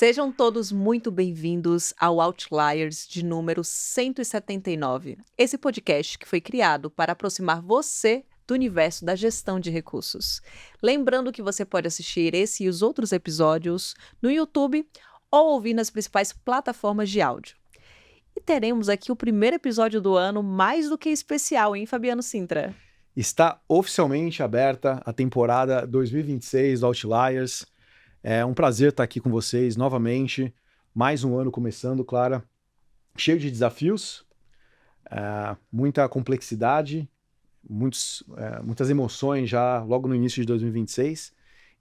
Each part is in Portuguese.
Sejam todos muito bem-vindos ao Outliers de número 179. Esse podcast que foi criado para aproximar você do universo da gestão de recursos. Lembrando que você pode assistir esse e os outros episódios no YouTube ou ouvir nas principais plataformas de áudio. E teremos aqui o primeiro episódio do ano mais do que especial, hein, Fabiano Sintra? Está oficialmente aberta a temporada 2026 do Outliers. É um prazer estar aqui com vocês novamente. Mais um ano começando, Clara, cheio de desafios, muita complexidade, muitas emoções já logo no início de 2026.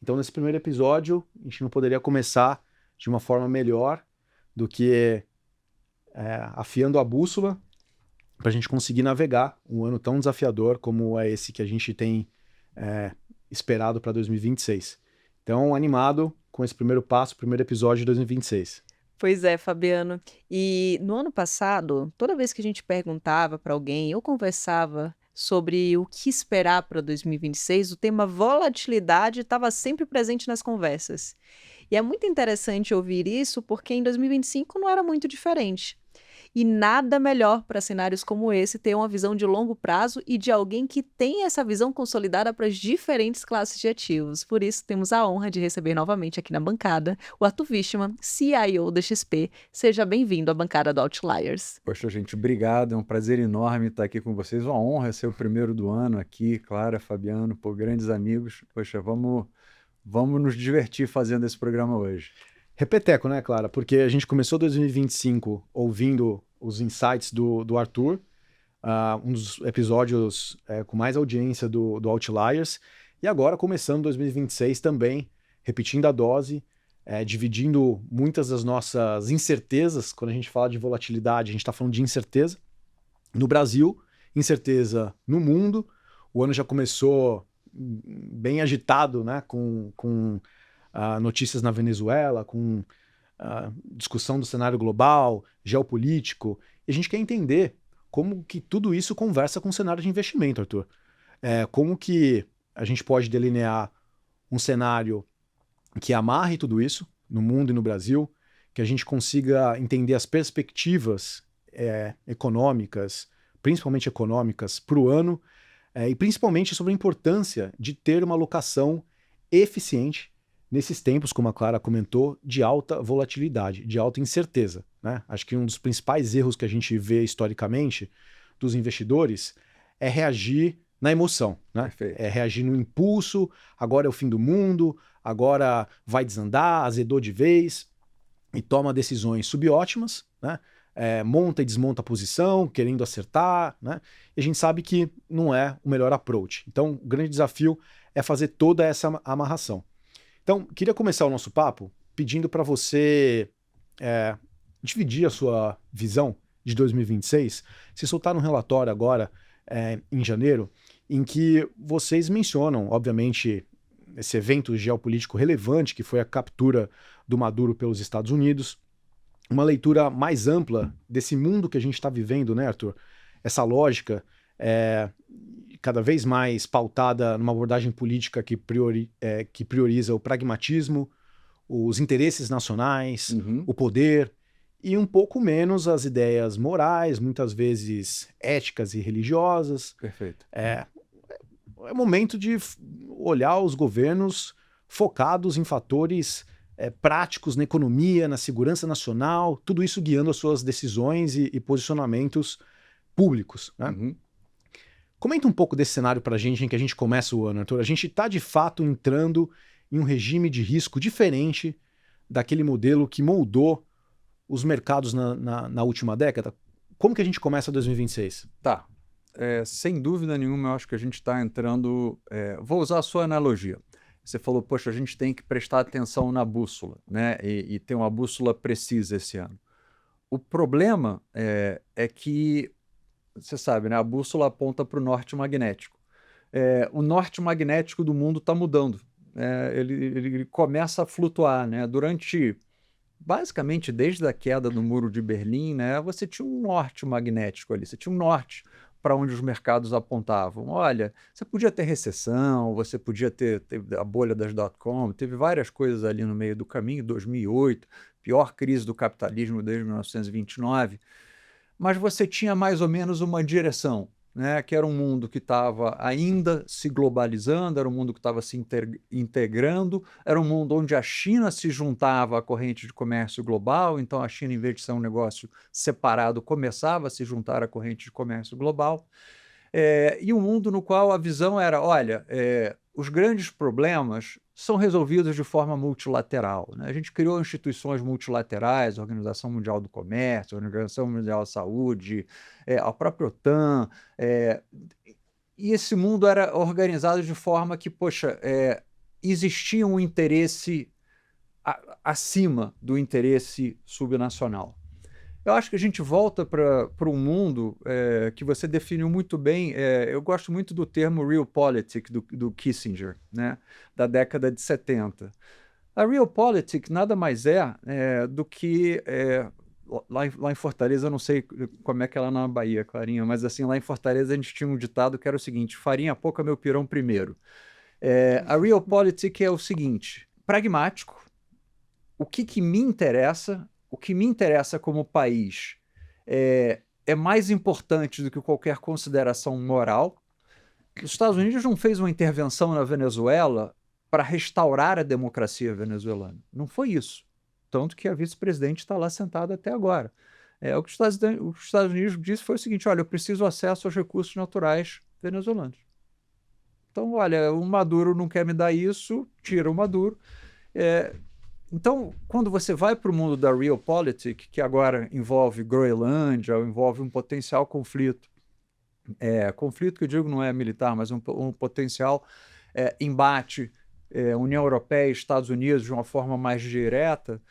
Então, nesse primeiro episódio, a gente não poderia começar de uma forma melhor do que afiando a bússola para a gente conseguir navegar um ano tão desafiador como é esse que a gente tem esperado para 2026. Então, animado com esse primeiro passo, primeiro episódio de 2026. Pois é, Fabiano. E no ano passado, toda vez que a gente perguntava para alguém ou conversava sobre o que esperar para 2026, o tema volatilidade estava sempre presente nas conversas. E é muito interessante ouvir isso porque em 2025 não era muito diferente. E nada melhor para cenários como esse ter uma visão de longo prazo e de alguém que tem essa visão consolidada para as diferentes classes de ativos. Por isso, temos a honra de receber novamente aqui na bancada o Arthur Wichmann, CIO da XP. Seja bem-vindo à bancada do Outliers. Poxa, gente, obrigado. É um prazer enorme estar aqui com vocês. Uma honra ser o primeiro do ano aqui, Clara, Fabiano, grandes amigos. Poxa, vamos nos divertir fazendo esse programa hoje. Repeteco, né, Clara? Porque a gente começou 2025 ouvindo os insights do Arthur, um dos episódios com mais audiência do Outliers, e agora começando 2026 também, repetindo a dose, dividindo muitas das nossas incertezas. Quando a gente fala de volatilidade, a gente está falando de incerteza no Brasil, incerteza no mundo. O ano já começou bem agitado, né, com notícias na Venezuela, com discussão do cenário global, geopolítico. E a gente quer entender como que tudo isso conversa com o cenário de investimento, Arthur. Como que a gente pode delinear um cenário que amarre tudo isso no mundo e no Brasil, que a gente consiga entender as perspectivas econômicas, principalmente econômicas, para o ano, e principalmente sobre a importância de ter uma alocação eficiente nesses tempos, como a Clara comentou, de alta volatilidade, de alta incerteza, né? Acho que um dos principais erros que a gente vê historicamente dos investidores é reagir na emoção, né? Perfeito. É reagir no impulso, agora é o fim do mundo, agora vai desandar, azedou de vez, e toma decisões subótimas, né? Monta e desmonta a posição, querendo acertar, né? E a gente sabe que não é o melhor approach. Então, o grande desafio é fazer toda essa amarração. Então, queria começar o nosso papo pedindo para você dividir a sua visão de 2026. Vocês soltaram um relatório agora, em janeiro, em que vocês mencionam, obviamente, esse evento geopolítico relevante, que foi a captura do Maduro pelos Estados Unidos, uma leitura mais ampla desse mundo que a gente está vivendo, né, Arthur? Essa lógica cada vez mais pautada numa abordagem política que prioriza o pragmatismo, os interesses nacionais, o poder, e um pouco menos as ideias morais, muitas vezes éticas e religiosas. Perfeito. É momento de olhar os governos focados em fatores práticos na economia, na segurança nacional, tudo isso guiando as suas decisões e posicionamentos públicos, né? Comenta um pouco desse cenário para a gente em que a gente começa o ano, Arthur. A gente está, de fato, entrando em um regime de risco diferente daquele modelo que moldou os mercados na última década. Como que a gente começa 2026? Tá. Sem dúvida nenhuma, eu acho que a gente está entrando... vou usar a sua analogia. Você falou, poxa, a gente tem que prestar atenção na bússola, né? E ter uma bússola precisa esse ano. O problema é que... Você sabe, né? A bússola aponta para o norte magnético. O norte magnético do mundo está mudando. Ele começa a flutuar, né? Basicamente, desde a queda do Muro de Berlim, né? Você tinha um norte magnético ali, você tinha um norte para onde os mercados apontavam. Olha, você podia ter recessão, você podia ter a bolha das .com, teve várias coisas ali no meio do caminho, 2008, pior crise do capitalismo desde 1929, mas você tinha mais ou menos uma direção, né? Que era um mundo que estava ainda se globalizando, era um mundo que estava se integrando, era um mundo onde a China se juntava à corrente de comércio global, então a China, em vez de ser um negócio separado, começava a se juntar à corrente de comércio global. E um mundo no qual a visão era, olha, os grandes problemas são resolvidos de forma multilateral, né? A gente criou instituições multilaterais, a Organização Mundial do Comércio, a Organização Mundial da Saúde, a própria OTAN, e esse mundo era organizado de forma que, poxa, existia um interesse acima do interesse subnacional. Eu acho que a gente volta para um mundo que você definiu muito bem. Eu gosto muito do termo Realpolitik do Kissinger, né, da década de 70. A Realpolitik nada mais do que... lá em Fortaleza, eu não sei como é que é lá na Bahia, Clarinha, mas assim, lá em Fortaleza a gente tinha um ditado que era o seguinte: farinha pouca, meu pirão primeiro. A Realpolitik é o seguinte: pragmático, o que me interessa... O que me interessa como país é mais importante do que qualquer consideração moral. Os Estados Unidos não fez uma intervenção na Venezuela para restaurar a democracia venezuelana. Não foi isso. Tanto que a vice-presidente está lá sentada até agora. O que os Estados Unidos disse foi o seguinte: olha, eu preciso acesso aos recursos naturais venezuelanos. Então, olha, o Maduro não quer me dar isso, tira o Maduro. Então, quando você vai para o mundo da Realpolitik, que agora envolve Groenlândia, ou envolve um potencial conflito, conflito que eu digo não é militar, mas um potencial embate União Europeia e Estados Unidos de uma forma mais direta,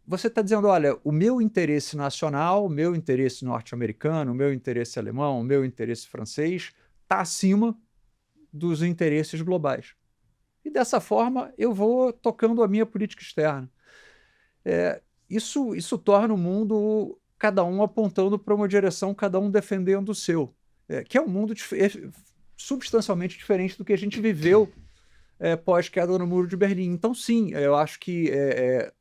você está dizendo, olha, o meu interesse nacional, o meu interesse norte-americano, o meu interesse alemão, o meu interesse francês está acima dos interesses globais. E dessa forma eu vou tocando a minha política externa. Isso torna o mundo, cada um apontando para uma direção, cada um defendendo o seu, que é um mundo substancialmente diferente do que a gente viveu pós-queda no Muro de Berlim. Então, sim, eu acho que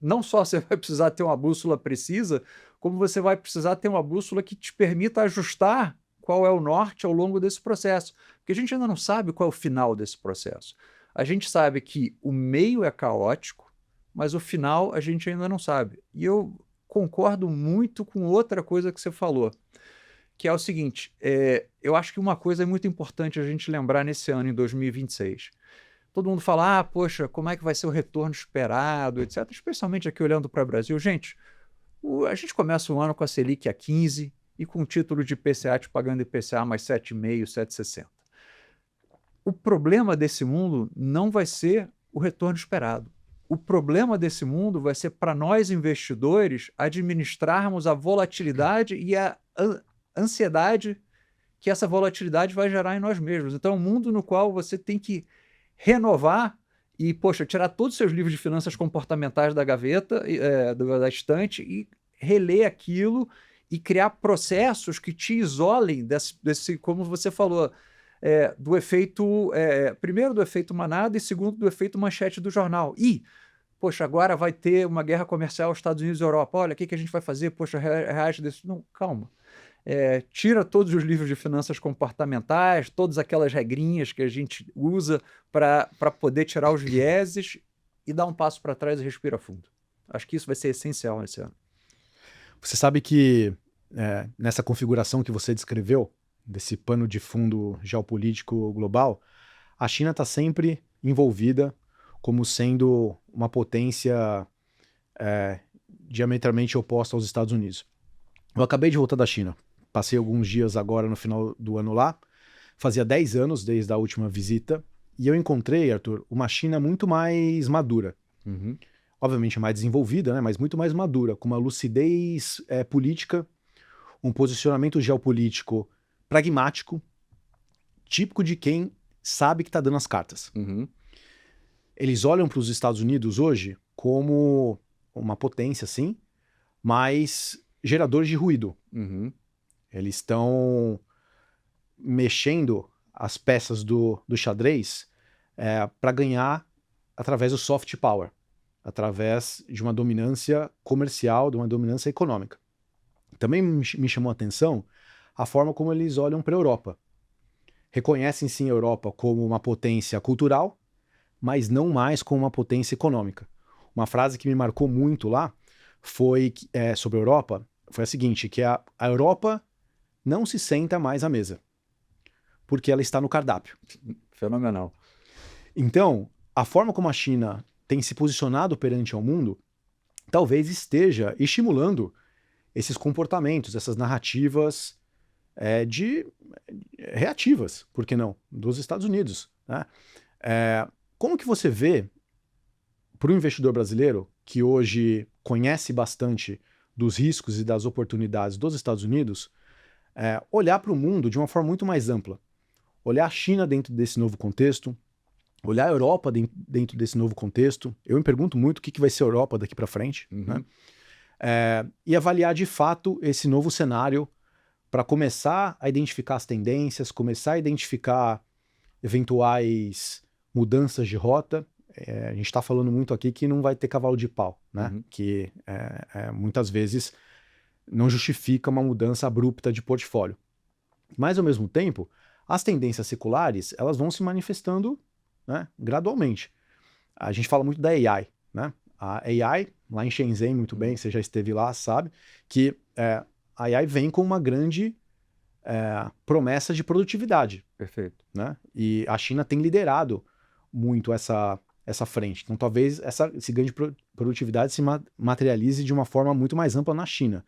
não só você vai precisar ter uma bússola precisa, como você vai precisar ter uma bússola que te permita ajustar qual é o norte ao longo desse processo. Porque a gente ainda não sabe qual é o final desse processo. A gente sabe que o meio é caótico, mas o final a gente ainda não sabe. E eu concordo muito com outra coisa que você falou, que é o seguinte: eu acho que uma coisa é muito importante a gente lembrar nesse ano, em 2026. Todo mundo fala, poxa, como é que vai ser o retorno esperado, etc. Especialmente aqui olhando para o Brasil. Gente, a gente começa o ano com a Selic a 15 e com o título de IPCA te pagando IPCA mais 7,5, 7,60. O problema desse mundo não vai ser o retorno esperado. O problema desse mundo vai ser para nós investidores administrarmos a volatilidade e a ansiedade que essa volatilidade vai gerar em nós mesmos. Então é um mundo no qual você tem que renovar e, poxa, tirar todos os seus livros de finanças comportamentais da gaveta, da estante, e reler aquilo e criar processos que te isolem desse como você falou, do efeito, primeiro do efeito manada e segundo do efeito manchete do jornal. E, poxa, agora vai ter uma guerra comercial Estados Unidos e Europa, olha, o que a gente vai fazer? Poxa, reage desse... Não, calma. Tira todos os livros de finanças comportamentais, todas aquelas regrinhas que a gente usa para poder tirar os vieses e dar um passo para trás e respira fundo. Acho que isso vai ser essencial nesse ano. Você sabe que nessa configuração que você descreveu, desse pano de fundo geopolítico global, a China está sempre envolvida como sendo uma potência diametralmente oposta aos Estados Unidos. Eu acabei de voltar da China, passei alguns dias agora no final do ano lá, fazia 10 anos desde a última visita, e eu encontrei, Arthur, uma China muito mais madura. Uhum. Obviamente mais desenvolvida, né, mas muito mais madura, com uma lucidez política, um posicionamento geopolítico pragmático, típico de quem sabe que está dando as cartas. Uhum. Eles olham para os Estados Unidos hoje como uma potência, sim, mas geradores de ruído. Uhum. Eles estão mexendo as peças do xadrez para ganhar através do soft power. através de uma dominância comercial, de uma dominância econômica. Também me chamou a atenção a forma como eles olham para a Europa. Reconhecem sim a Europa como uma potência cultural, mas não mais como uma potência econômica. Uma frase que me marcou muito lá foi sobre a Europa, foi a seguinte, que a Europa não se senta mais à mesa, porque ela está no cardápio. Fenomenal. Então, a forma como a China tem se posicionado perante ao mundo, talvez esteja estimulando esses comportamentos, essas narrativas reativas, por que não, dos Estados Unidos, né? Como que você vê, para o investidor brasileiro, que hoje conhece bastante dos riscos e das oportunidades dos Estados Unidos, olhar para o mundo de uma forma muito mais ampla, olhar a China dentro desse novo contexto, olhar a Europa dentro desse novo contexto. Eu me pergunto muito o que vai ser a Europa daqui para frente, né? E avaliar de fato esse novo cenário para começar a identificar as tendências, começar a identificar eventuais mudanças de rota. A gente está falando muito aqui que não vai ter cavalo de pau, né? Que muitas vezes não justifica uma mudança abrupta de portfólio. Mas, ao mesmo tempo, as tendências seculares elas vão se manifestando, né, gradualmente. A gente fala muito da AI, né? A AI, lá em Shenzhen, muito bem, você já esteve lá, sabe, que a AI vem com uma grande promessa de produtividade. Perfeito. Né? E a China tem liderado muito essa frente. Então, talvez esse ganho de produtividade se materialize de uma forma muito mais ampla na China.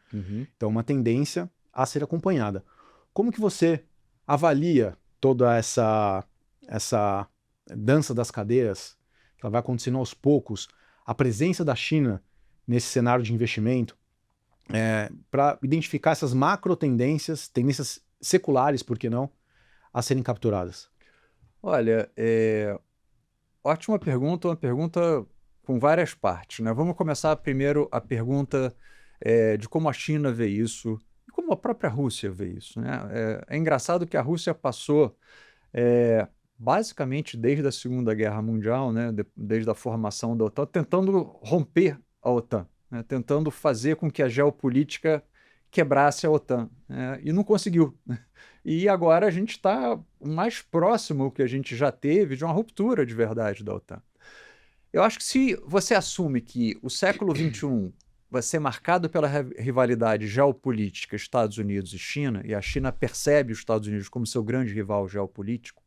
Então, uma tendência a ser acompanhada. Como que você avalia toda essa dança das cadeiras, que ela vai acontecendo aos poucos, a presença da China nesse cenário de investimento, para identificar essas macro tendências seculares, por que não, a serem capturadas? Olha, ótima pergunta, uma pergunta com várias partes, né? Vamos começar primeiro a pergunta de como a China vê isso e como a própria Rússia vê isso, né? É engraçado que a Rússia passou basicamente desde a Segunda Guerra Mundial, né? Desde a formação da OTAN, tentando romper a OTAN, né? Tentando fazer com que a geopolítica quebrasse a OTAN, né? E não conseguiu. E agora a gente está mais próximo que a gente já teve de uma ruptura de verdade da OTAN. Eu acho que se você assume que o século XXI vai ser marcado pela rivalidade geopolítica Estados Unidos e China, e a China percebe os Estados Unidos como seu grande rival geopolítico,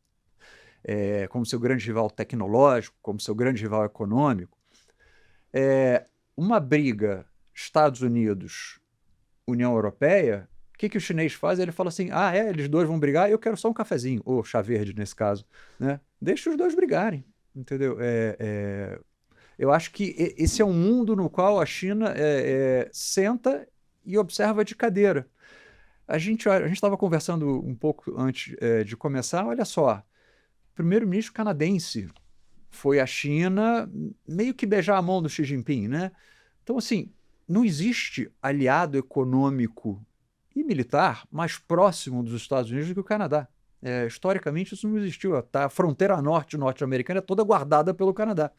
como seu grande rival tecnológico, como seu grande rival econômico, uma briga Estados Unidos União Europeia, o que o chinês faz? Ele fala assim, eles dois vão brigar, eu quero só um cafezinho, ou chá verde nesse caso, né? Deixa os dois brigarem, entendeu? Eu acho que esse é um mundo no qual a China senta e observa de cadeira. A gente estava conversando um pouco antes de começar, olha só, o primeiro-ministro canadense foi à China meio que beijar a mão do Xi Jinping, né? Então, assim, não existe aliado econômico e militar mais próximo dos Estados Unidos do que o Canadá. Historicamente, isso não existiu. A fronteira norte-americana é toda guardada pelo Canadá.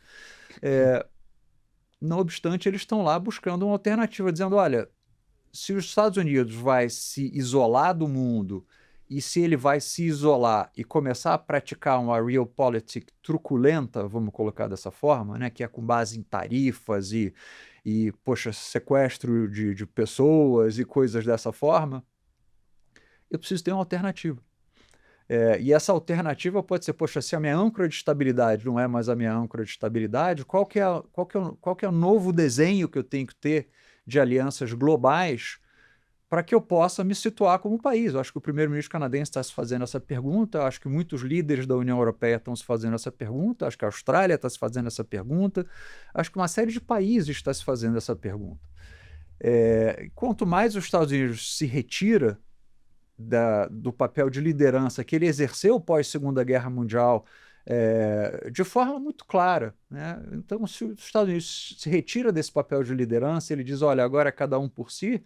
Não obstante, eles estão lá buscando uma alternativa, dizendo, olha, se os Estados Unidos vai se isolar do mundo e se ele vai se isolar e começar a praticar uma realpolitik truculenta, vamos colocar dessa forma, né, que é com base em tarifas e poxa, sequestro de pessoas e coisas dessa forma, eu preciso ter uma alternativa. E essa alternativa pode ser, poxa, se a minha âncora de estabilidade não é mais a minha âncora de estabilidade, qual que é o novo desenho que eu tenho que ter de alianças globais para que eu possa me situar como país? Eu acho que o primeiro-ministro canadense está se fazendo essa pergunta, eu acho que muitos líderes da União Europeia estão se fazendo essa pergunta, acho que a Austrália está se fazendo essa pergunta, acho que uma série de países está se fazendo essa pergunta. Quanto mais os Estados Unidos se retira do papel de liderança que ele exerceu pós-Segunda Guerra Mundial de forma muito clara, né? Então, se os Estados Unidos se retira desse papel de liderança, ele diz, olha, agora é cada um por si,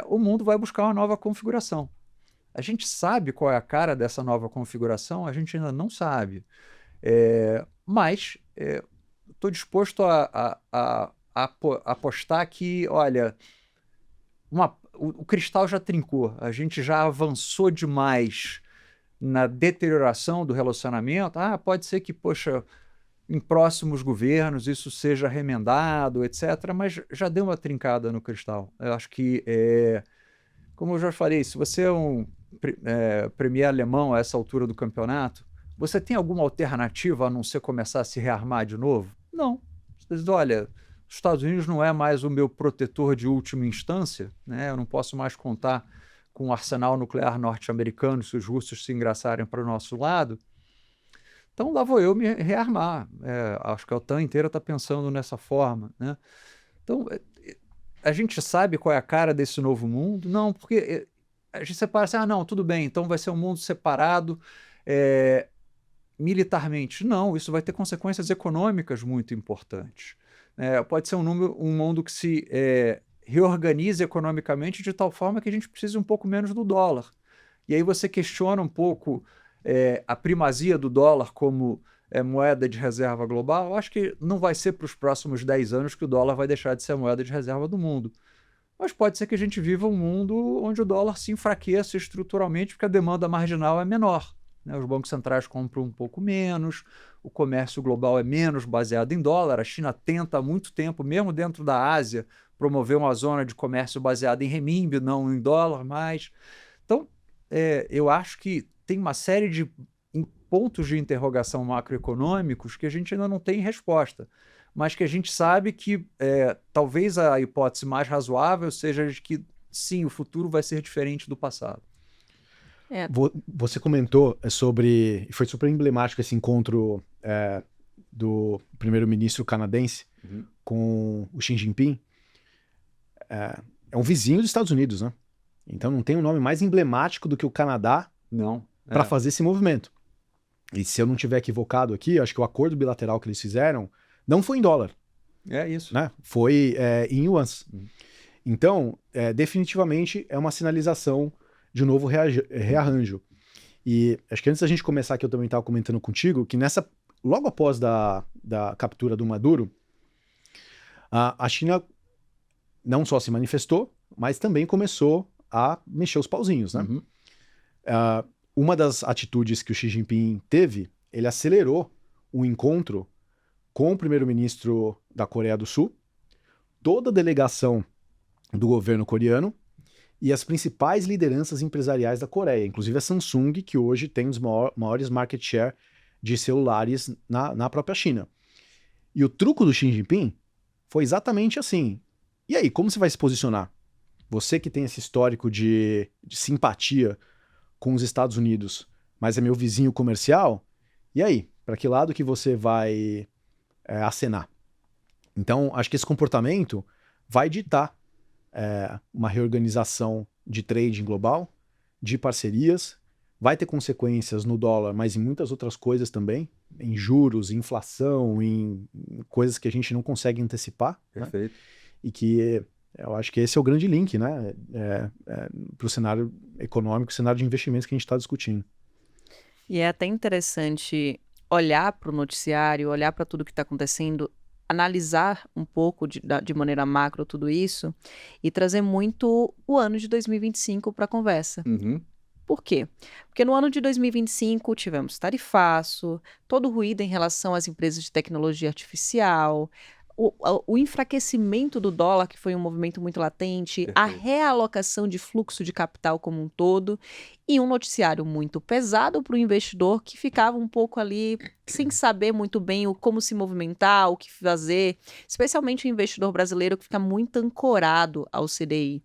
o mundo vai buscar uma nova configuração. A gente sabe qual é a cara dessa nova configuração? A gente ainda não sabe. Mas estou disposto a apostar que, olha, o cristal já trincou, a gente já avançou demais na deterioração do relacionamento. Pode ser que, poxa, em próximos governos isso seja remendado, etc., mas já deu uma trincada no cristal. Eu acho que, como eu já falei, se você é um premier alemão a essa altura do campeonato, você tem alguma alternativa a não ser começar a se rearmar de novo? Não. Você diz, olha, os Estados Unidos não é mais o meu protetor de última instância, né? Eu não posso mais contar com o arsenal nuclear norte-americano se os russos se engraçarem para o nosso lado. Então lá vou eu me rearmar. Acho que a OTAN inteira está pensando nessa forma, né? Então, a gente sabe qual é a cara desse novo mundo? Não, porque a gente separa assim, não, tudo bem, então vai ser um mundo separado militarmente. Não, isso vai ter consequências econômicas muito importantes. Pode ser um mundo que se reorganize economicamente de tal forma que a gente precise um pouco menos do dólar. E aí você questiona um pouco a primazia do dólar como moeda de reserva global. Eu acho que não vai ser para os próximos 10 anos que o dólar vai deixar de ser a moeda de reserva do mundo. Mas pode ser que a gente viva um mundo onde o dólar se enfraqueça estruturalmente porque a demanda marginal é menor, né? Os bancos centrais compram um pouco menos, o comércio global é menos baseado em dólar. A China tenta há muito tempo, mesmo dentro da Ásia, promover uma zona de comércio baseada em renminbi, não em dólar mais. Então, eu acho que tem uma série de pontos de interrogação macroeconômicos que a gente ainda não tem resposta, mas que a gente sabe que talvez a hipótese mais razoável seja de que, sim, o futuro vai ser diferente do passado. Você comentou sobre, e foi super emblemático esse encontro do primeiro-ministro canadense com o Xi Jinping. É um vizinho dos Estados Unidos, né? Então não tem um nome mais emblemático do que o Canadá para fazer esse movimento. E se eu não estiver equivocado aqui, acho que o acordo bilateral que eles fizeram não foi em dólar. É isso. Né? Foi em yuans. Então, definitivamente é uma sinalização de um novo rearranjo. E acho que antes da gente começar, que eu também estava comentando contigo, que logo após da captura do Maduro, a China não só se manifestou, mas também começou a mexer os pauzinhos, né? Uma das atitudes que o Xi Jinping teve, ele acelerou o encontro com o primeiro-ministro da Coreia do Sul, toda a delegação do governo coreano e as principais lideranças empresariais da Coreia, inclusive a Samsung, que hoje tem os maiores market share de celulares na própria China. E o truco do Xi Jinping foi exatamente assim. E aí, como você vai se posicionar? Você que tem esse histórico de simpatia com os Estados Unidos, mas é meu vizinho comercial, e aí? Para que lado que você vai acenar? Então, acho que esse comportamento vai ditar uma reorganização de trading global, de parcerias, vai ter consequências no dólar, mas em muitas outras coisas também, em juros, em inflação, em coisas que a gente não consegue antecipar. Perfeito. Né? E que eu acho que esse é o grande link, né, para o cenário econômico, o cenário de investimentos que a gente está discutindo. E é até interessante olhar para o noticiário, olhar para tudo que está acontecendo, analisar um pouco de maneira macro tudo isso e trazer muito o ano de 2025 para a conversa. Por quê? Porque no ano de 2025 tivemos tarifaço, todo o ruído em relação às empresas de tecnologia artificial, o enfraquecimento do dólar, que foi um movimento muito latente, a realocação de fluxo de capital como um todo, e um noticiário muito pesado para o investidor que ficava um pouco ali sem saber muito bem como se movimentar, o que fazer, especialmente o investidor brasileiro que fica muito ancorado ao CDI.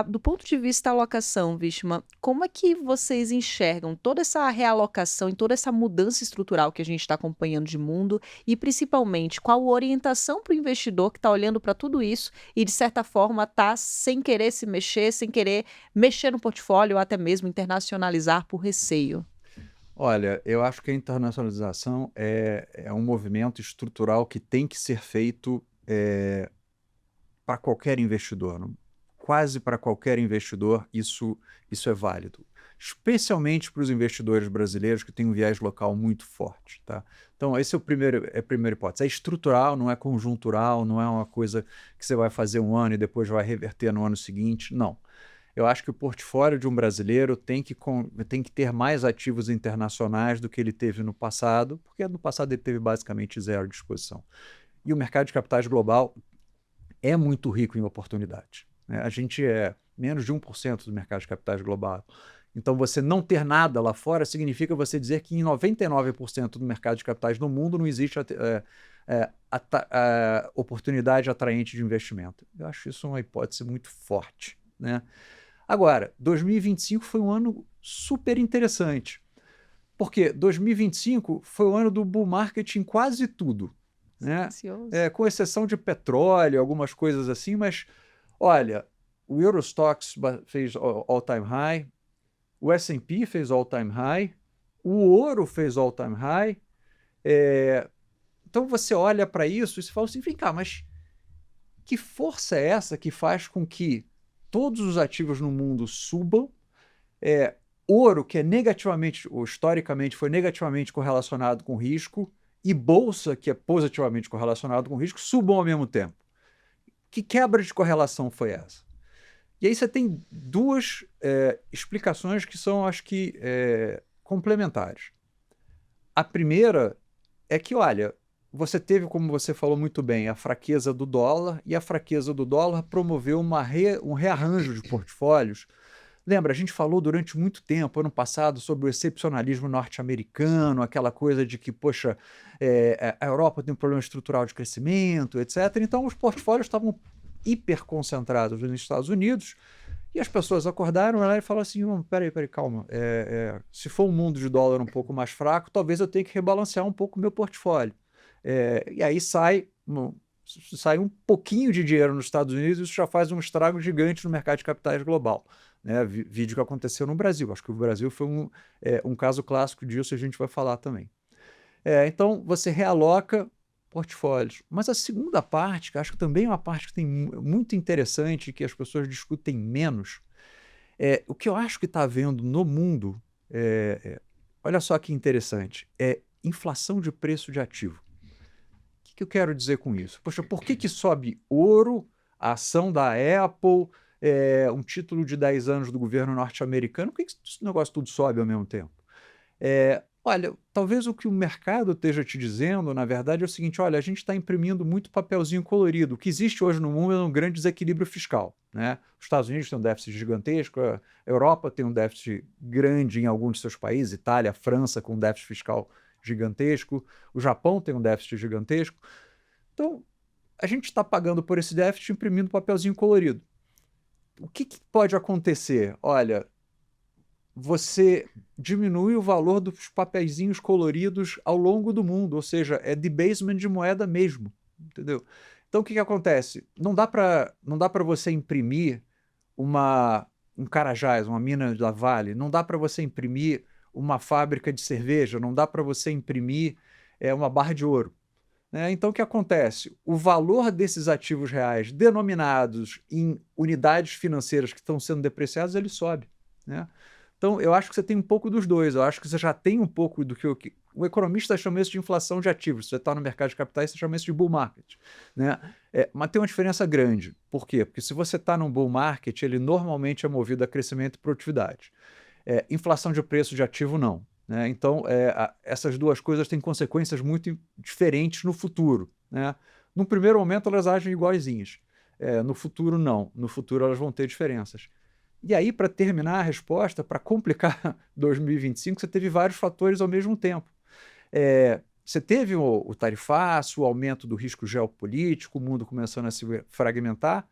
Do ponto de vista da alocação, Wishman, como é que vocês enxergam toda essa realocação e toda essa mudança estrutural que a gente está acompanhando de mundo e, principalmente, qual a orientação para o investidor que está olhando para tudo isso e, de certa forma, está sem querer se mexer, sem querer mexer no portfólio ou até mesmo internacionalizar por receio? Olha, eu acho que a internacionalização é um movimento estrutural que tem que ser feito para qualquer investidor. Quase para qualquer investidor isso é válido. especialmente para os investidores brasileiros que têm um viés local muito forte. Tá? Então, esse é a primeira hipótese. É estrutural, não é conjuntural, não é uma coisa que você vai fazer um ano e depois vai reverter no ano seguinte. Não. Eu acho que o portfólio de um brasileiro tem que ter mais ativos internacionais do que ele teve no passado, porque no passado ele teve basicamente zero de exposição. E o mercado de capitais global é muito rico em oportunidades. Né? A gente é menos de 1% do mercado de capitais global. Então, você não ter nada lá fora significa você dizer que em 99% do mercado de capitais no mundo não existe oportunidade atraente de investimento. Eu acho isso uma hipótese muito forte. Né? Agora, 2025 foi um ano super interessante, porque 2025 foi o ano do bull market em quase tudo. Né? Com exceção de petróleo, algumas coisas assim, mas olha, o Eurostoxx fez all-time high, o S&P fez all-time high, o ouro fez all-time high. Então você olha para isso e você fala assim, vem cá, mas que força é essa que faz com que todos os ativos no mundo subam? Ouro, que é negativamente, ou historicamente foi negativamente correlacionado com risco, e bolsa, que é positivamente correlacionado com risco, subam ao mesmo tempo. Que quebra de correlação foi essa? E aí você tem duas explicações que são, acho que, complementares. A primeira é que, olha, você teve, como você falou muito bem, a fraqueza do dólar, e a fraqueza do dólar promoveu um rearranjo de portfólios. Lembra, a gente falou durante muito tempo, ano passado, sobre o excepcionalismo norte-americano, aquela coisa de que, poxa, a Europa tem um problema estrutural de crescimento, etc. Então, os portfólios estavam hiperconcentrados nos Estados Unidos, e as pessoas acordaram lá e falaram assim, peraí, calma, se for um mundo de dólar um pouco mais fraco, talvez eu tenha que rebalancear um pouco o meu portfólio. E aí sai um pouquinho de dinheiro nos Estados Unidos, e isso já faz um estrago gigante no mercado de capitais global. Né? Vídeo que aconteceu no Brasil. Acho que o Brasil foi um caso clássico disso, a gente vai falar também. Então, você realoca portfólios. Mas a segunda parte, que acho que também é uma parte que tem muito interessante, que as pessoas discutem menos, o que eu acho que está havendo no mundo, olha só que interessante, é inflação de preço de ativo. O que eu quero dizer com isso? Poxa, por que sobe ouro, a ação da Apple, um título de 10 anos do governo norte-americano? Por que esse negócio tudo sobe ao mesmo tempo? Olha, talvez o que o mercado esteja te dizendo, na verdade, é o seguinte, olha, a gente está imprimindo muito papelzinho colorido. O que existe hoje no mundo é um grande desequilíbrio fiscal. Né? Os Estados Unidos têm um déficit gigantesco, a Europa tem um déficit grande em alguns de seus países, Itália, França com um déficit fiscal gigantesco, o Japão tem um déficit gigantesco. Então, a gente está pagando por esse déficit imprimindo papelzinho colorido. O que pode acontecer? Olha, você diminui o valor dos papeizinhos coloridos ao longo do mundo, ou seja, é debasement de moeda mesmo, entendeu? Então, o que acontece? Não dá para você imprimir um Carajás, uma mina da Vale, não dá para você imprimir uma fábrica de cerveja, não dá para você imprimir uma barra de ouro. Né? Então, o que acontece? O valor desses ativos reais denominados em unidades financeiras que estão sendo depreciadas, ele sobe. Né? Então, eu acho que você tem um pouco dos dois. Eu acho que você já tem um pouco do que o economista chama isso de inflação de ativos. Se você está no mercado de capitais, você chama isso de bull market. Né? Mas tem uma diferença grande. Por quê? Porque se você está num bull market, ele normalmente é movido a crescimento e produtividade. Inflação de preço de ativo, não. Né? Então, essas duas coisas têm consequências muito diferentes no futuro. Né? No primeiro momento, elas agem iguaizinhas. No futuro, não. No futuro, elas vão ter diferenças. E aí, para terminar a resposta, para complicar 2025, você teve vários fatores ao mesmo tempo. Você teve o tarifaço, o aumento do risco geopolítico, o mundo começando a se fragmentar,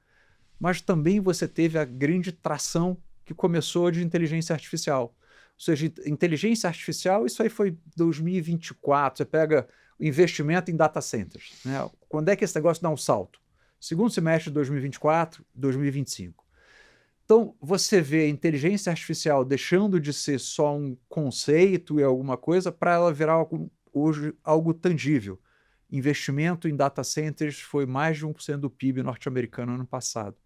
mas também você teve a grande tração que começou de inteligência artificial. Ou seja, inteligência artificial, isso aí foi 2024, você pega o investimento em data centers. Né? Quando é que esse negócio dá um salto? Segundo semestre de 2024, 2025. Então, você vê a inteligência artificial deixando de ser só um conceito e alguma coisa para ela virar hoje algo tangível. Investimento em data centers foi mais de 1% do PIB norte-americano ano passado.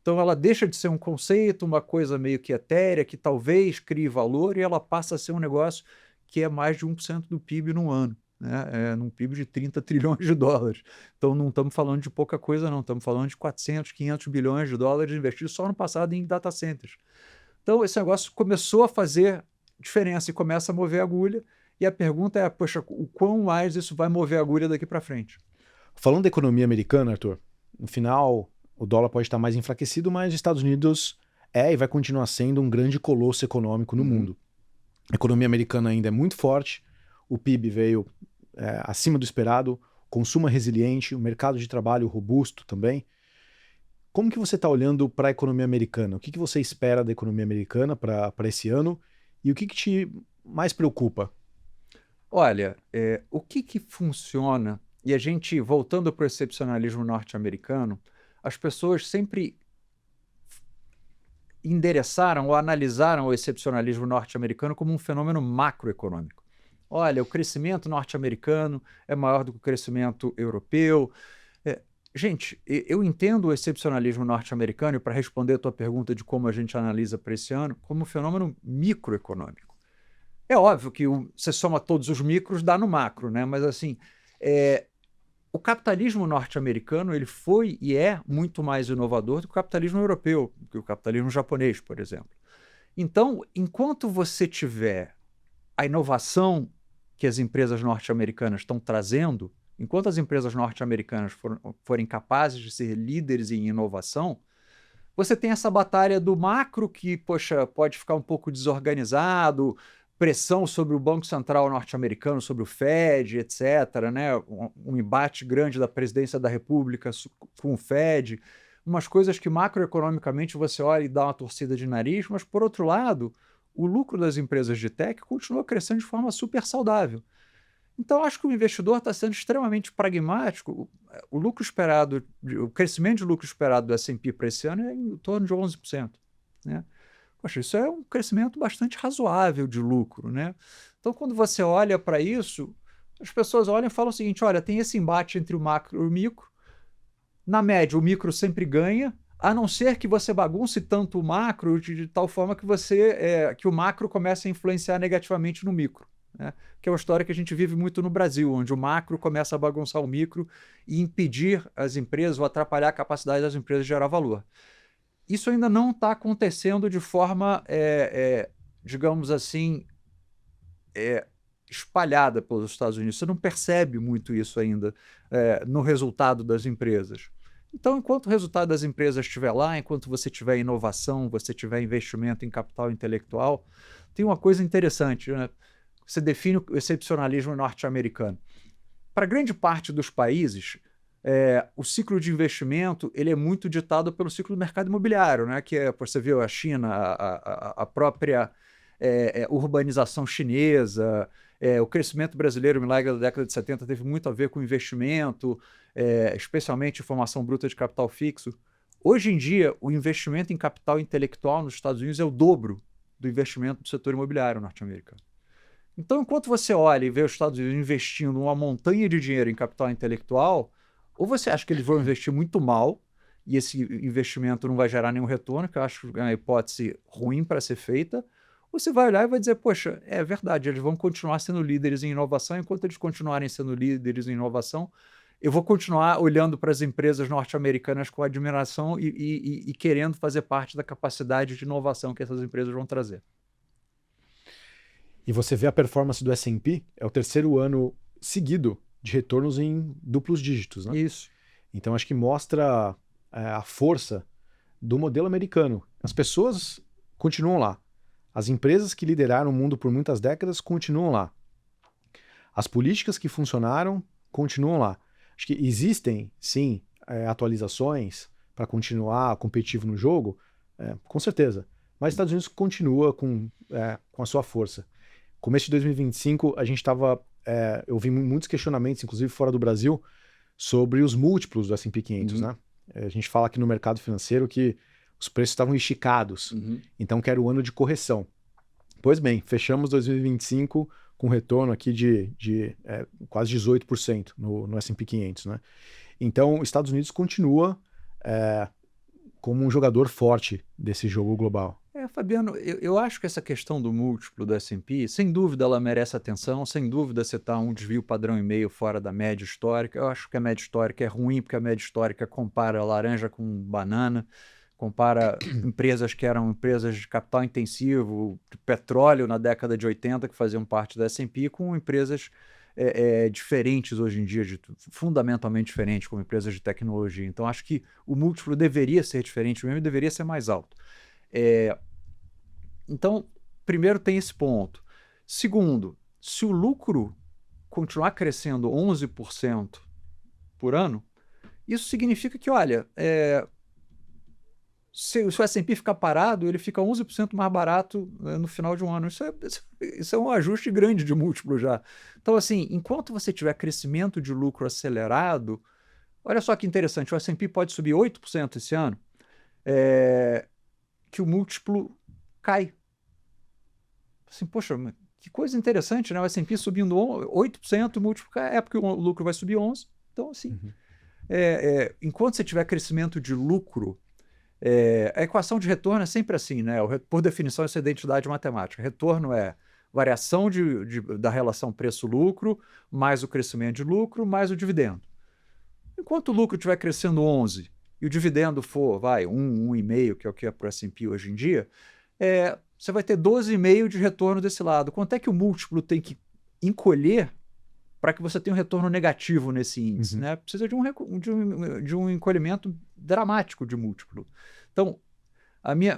Então ela deixa de ser um conceito, uma coisa meio que etérea, que talvez crie valor, e ela passa a ser um negócio que é mais de 1% do PIB no ano, né? Num PIB de 30 trilhões de dólares. Então não estamos falando de pouca coisa, não. Estamos falando de 400, 500 bilhões de dólares investidos só no passado em data centers. Então esse negócio começou a fazer diferença e começa a mover a agulha. E a pergunta é, poxa, o quão mais isso vai mover a agulha daqui para frente? Falando da economia americana, Arthur, no final o dólar pode estar mais enfraquecido, mas os Estados Unidos é e vai continuar sendo um grande colosso econômico no mundo. A economia americana ainda é muito forte, o PIB veio acima do esperado, consumo é resiliente, o mercado de trabalho robusto também. Como que você está olhando para a economia americana? O que você espera da economia americana para esse ano? E o que te mais preocupa? Olha, o que funciona, e a gente, voltando para o excepcionalismo norte-americano, as pessoas sempre endereçaram ou analisaram o excepcionalismo norte-americano como um fenômeno macroeconômico. Olha, o crescimento norte-americano é maior do que o crescimento europeu. Gente, eu entendo o excepcionalismo norte-americano, e para responder a tua pergunta de como a gente analisa para esse ano, como um fenômeno microeconômico. É óbvio que você soma todos os micros, dá no macro, né? Mas assim, o capitalismo norte-americano ele foi e é muito mais inovador do que o capitalismo europeu, do que o capitalismo japonês, por exemplo. Então, enquanto você tiver a inovação que as empresas norte-americanas estão trazendo, enquanto as empresas norte-americanas forem capazes de ser líderes em inovação, você tem essa batalha do macro que, poxa, pode ficar um pouco desorganizado, pressão sobre o Banco Central norte-americano, sobre o Fed, etc., né? Um embate grande da presidência da República com o Fed, umas coisas que macroeconomicamente você olha e dá uma torcida de nariz, mas, por outro lado, o lucro das empresas de tech continua crescendo de forma super saudável. Então, acho que o investidor está sendo extremamente pragmático. O lucro esperado, o crescimento de lucro esperado do S&P para esse ano é em torno de 11%, né? Poxa, isso é um crescimento bastante razoável de lucro, né? Então, quando você olha para isso, as pessoas olham e falam o seguinte, olha, tem esse embate entre o macro e o micro. Na média, o micro sempre ganha, a não ser que você bagunce tanto o macro de tal forma que que o macro comece a influenciar negativamente no micro, né? Que é uma história que a gente vive muito no Brasil, onde o macro começa a bagunçar o micro e impedir as empresas ou atrapalhar a capacidade das empresas de gerar valor. Isso ainda não está acontecendo de forma, digamos assim, espalhada pelos Estados Unidos. Você não percebe muito isso ainda no resultado das empresas. Então, enquanto o resultado das empresas estiver lá, enquanto você tiver inovação, você tiver investimento em capital intelectual, tem uma coisa interessante, né? Você define o excepcionalismo norte-americano. Para grande parte dos países, o ciclo de investimento ele é muito ditado pelo ciclo do mercado imobiliário, né? Que você viu a China, a própria urbanização chinesa, o crescimento brasileiro, o milagre da década de 70, teve muito a ver com investimento, especialmente em formação bruta de capital fixo. Hoje em dia, o investimento em capital intelectual nos Estados Unidos é o dobro do investimento do setor imobiliário norte-americano. Então, enquanto você olha e vê os Estados Unidos investindo uma montanha de dinheiro em capital intelectual, ou você acha que eles vão investir muito mal e esse investimento não vai gerar nenhum retorno, que eu acho uma hipótese ruim para ser feita, ou você vai olhar e vai dizer, poxa, é verdade, eles vão continuar sendo líderes em inovação, enquanto eles continuarem sendo líderes em inovação, eu vou continuar olhando para as empresas norte-americanas com admiração e querendo fazer parte da capacidade de inovação que essas empresas vão trazer. E você vê a performance do S&P, é o terceiro ano seguido de retornos em duplos dígitos, né? Isso. Então acho que mostra a força do modelo americano. As pessoas continuam lá. As empresas que lideraram o mundo por muitas décadas continuam lá. As políticas que funcionaram continuam lá. Acho que existem, sim, atualizações para continuar competitivo no jogo, com certeza. Mas os Estados Unidos continua com a sua força. Começo de 2025, a gente estava... eu vi muitos questionamentos, inclusive fora do Brasil, sobre os múltiplos do S&P 500, né? A gente fala aqui no mercado financeiro que os preços estavam esticados, então que era o ano de correção. Pois bem, fechamos 2025 com retorno aqui de quase 18% no S&P 500, né? Então, os Estados Unidos continua como um jogador forte desse jogo global. Fabiano, eu acho que essa questão do múltiplo do S&P, sem dúvida ela merece atenção, sem dúvida você está um desvio padrão e meio fora da média histórica. Eu acho que a média histórica é ruim, porque a média histórica compara laranja com banana, compara empresas que eram empresas de capital intensivo, de petróleo na década de 80, que faziam parte da S&P, com empresas diferentes hoje em dia, fundamentalmente diferentes, como empresas de tecnologia. Então, acho que o múltiplo deveria ser diferente mesmo e deveria ser mais alto. Então, primeiro tem esse ponto. Segundo, se o lucro continuar crescendo 11% por ano, isso significa que, olha, se o S&P ficar parado, ele fica 11% mais barato no final de um ano. Isso é um ajuste grande de múltiplo já. Então, assim, enquanto você tiver crescimento de lucro acelerado, olha só que interessante, o S&P pode subir 8% esse ano, que o múltiplo cai. Assim, poxa, que coisa interessante, né? O S&P subindo 8%, o múltiplo cai, porque o lucro vai subir 11%. Então, assim, enquanto você tiver crescimento de lucro, a equação de retorno é sempre assim, né? Por definição, essa é a identidade matemática. Retorno é variação da relação preço-lucro, mais o crescimento de lucro, mais o dividendo. Enquanto o lucro estiver crescendo 11% e o dividendo for, 1,5%, que é o que é para o S&P hoje em dia, você vai ter 12,5% de retorno desse lado. Quanto é que o múltiplo tem que encolher para que você tenha um retorno negativo nesse índice? Né? Precisa de um encolhimento dramático de múltiplo. Então,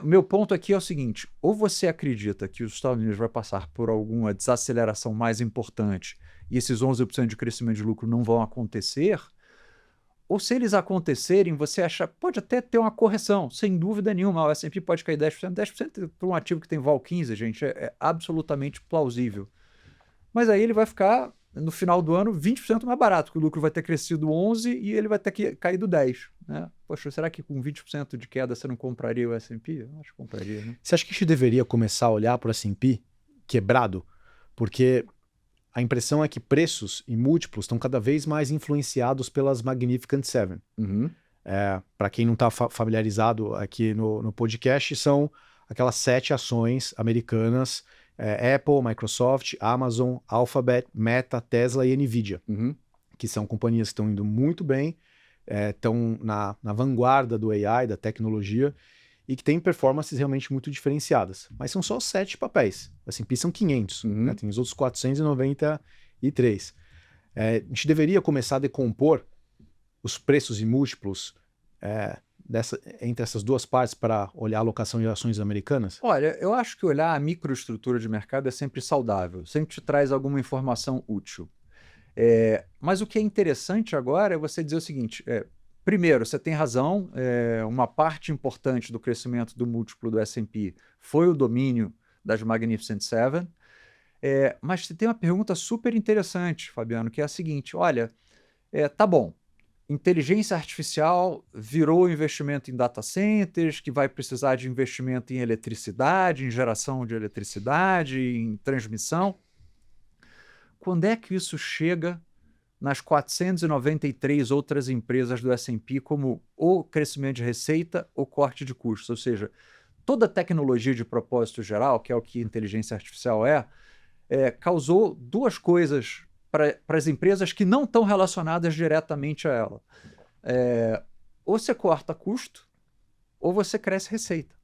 meu ponto aqui é o seguinte: ou você acredita que os Estados Unidos vai passar por alguma desaceleração mais importante e esses 11% de crescimento de lucro não vão acontecer, ou se eles acontecerem, você pode até ter uma correção, sem dúvida nenhuma. O S&P pode cair 10%. 10% para um ativo que tem vol 15, gente, é absolutamente plausível. Mas aí ele vai ficar, no final do ano, 20% mais barato, porque o lucro vai ter crescido 11% e ele vai ter caído 10%. Né? Poxa, será que com 20% de queda você não compraria o S&P? Eu acho que compraria, né? Você acha que a gente deveria começar a olhar para o S&P quebrado? Porque a impressão é que preços e múltiplos estão cada vez mais influenciados pelas Magnificent Seven. Para quem não está familiarizado aqui no podcast, são aquelas 7 ações americanas: Apple, Microsoft, Amazon, Alphabet, Meta, Tesla e Nvidia, que são companhias que estão indo muito bem, estão na vanguarda do AI, da tecnologia, e que têm performances realmente muito diferenciadas. Mas são só 7 papéis. A S&P são 500, né? Tem os outros 493. A gente deveria começar a decompor os preços e múltiplos entre essas duas partes para olhar a alocação de ações americanas? Olha, eu acho que olhar a microestrutura de mercado é sempre saudável, sempre te traz alguma informação útil. Mas o que é interessante agora é você dizer o seguinte: primeiro, você tem razão, uma parte importante do crescimento do múltiplo do S&P foi o domínio das Magnificent Seven, mas você tem uma pergunta super interessante, Fabiano, que é a seguinte: olha, tá bom, inteligência artificial virou investimento em data centers, que vai precisar de investimento em eletricidade, em geração de eletricidade, em transmissão. Quando é que isso chega nas 493 outras empresas do S&P como ou crescimento de receita ou corte de custos? Ou seja, toda tecnologia de propósito geral, que é o que inteligência artificial causou duas coisas para as empresas que não estão relacionadas diretamente a ela. Ou você corta custo, ou você cresce receita.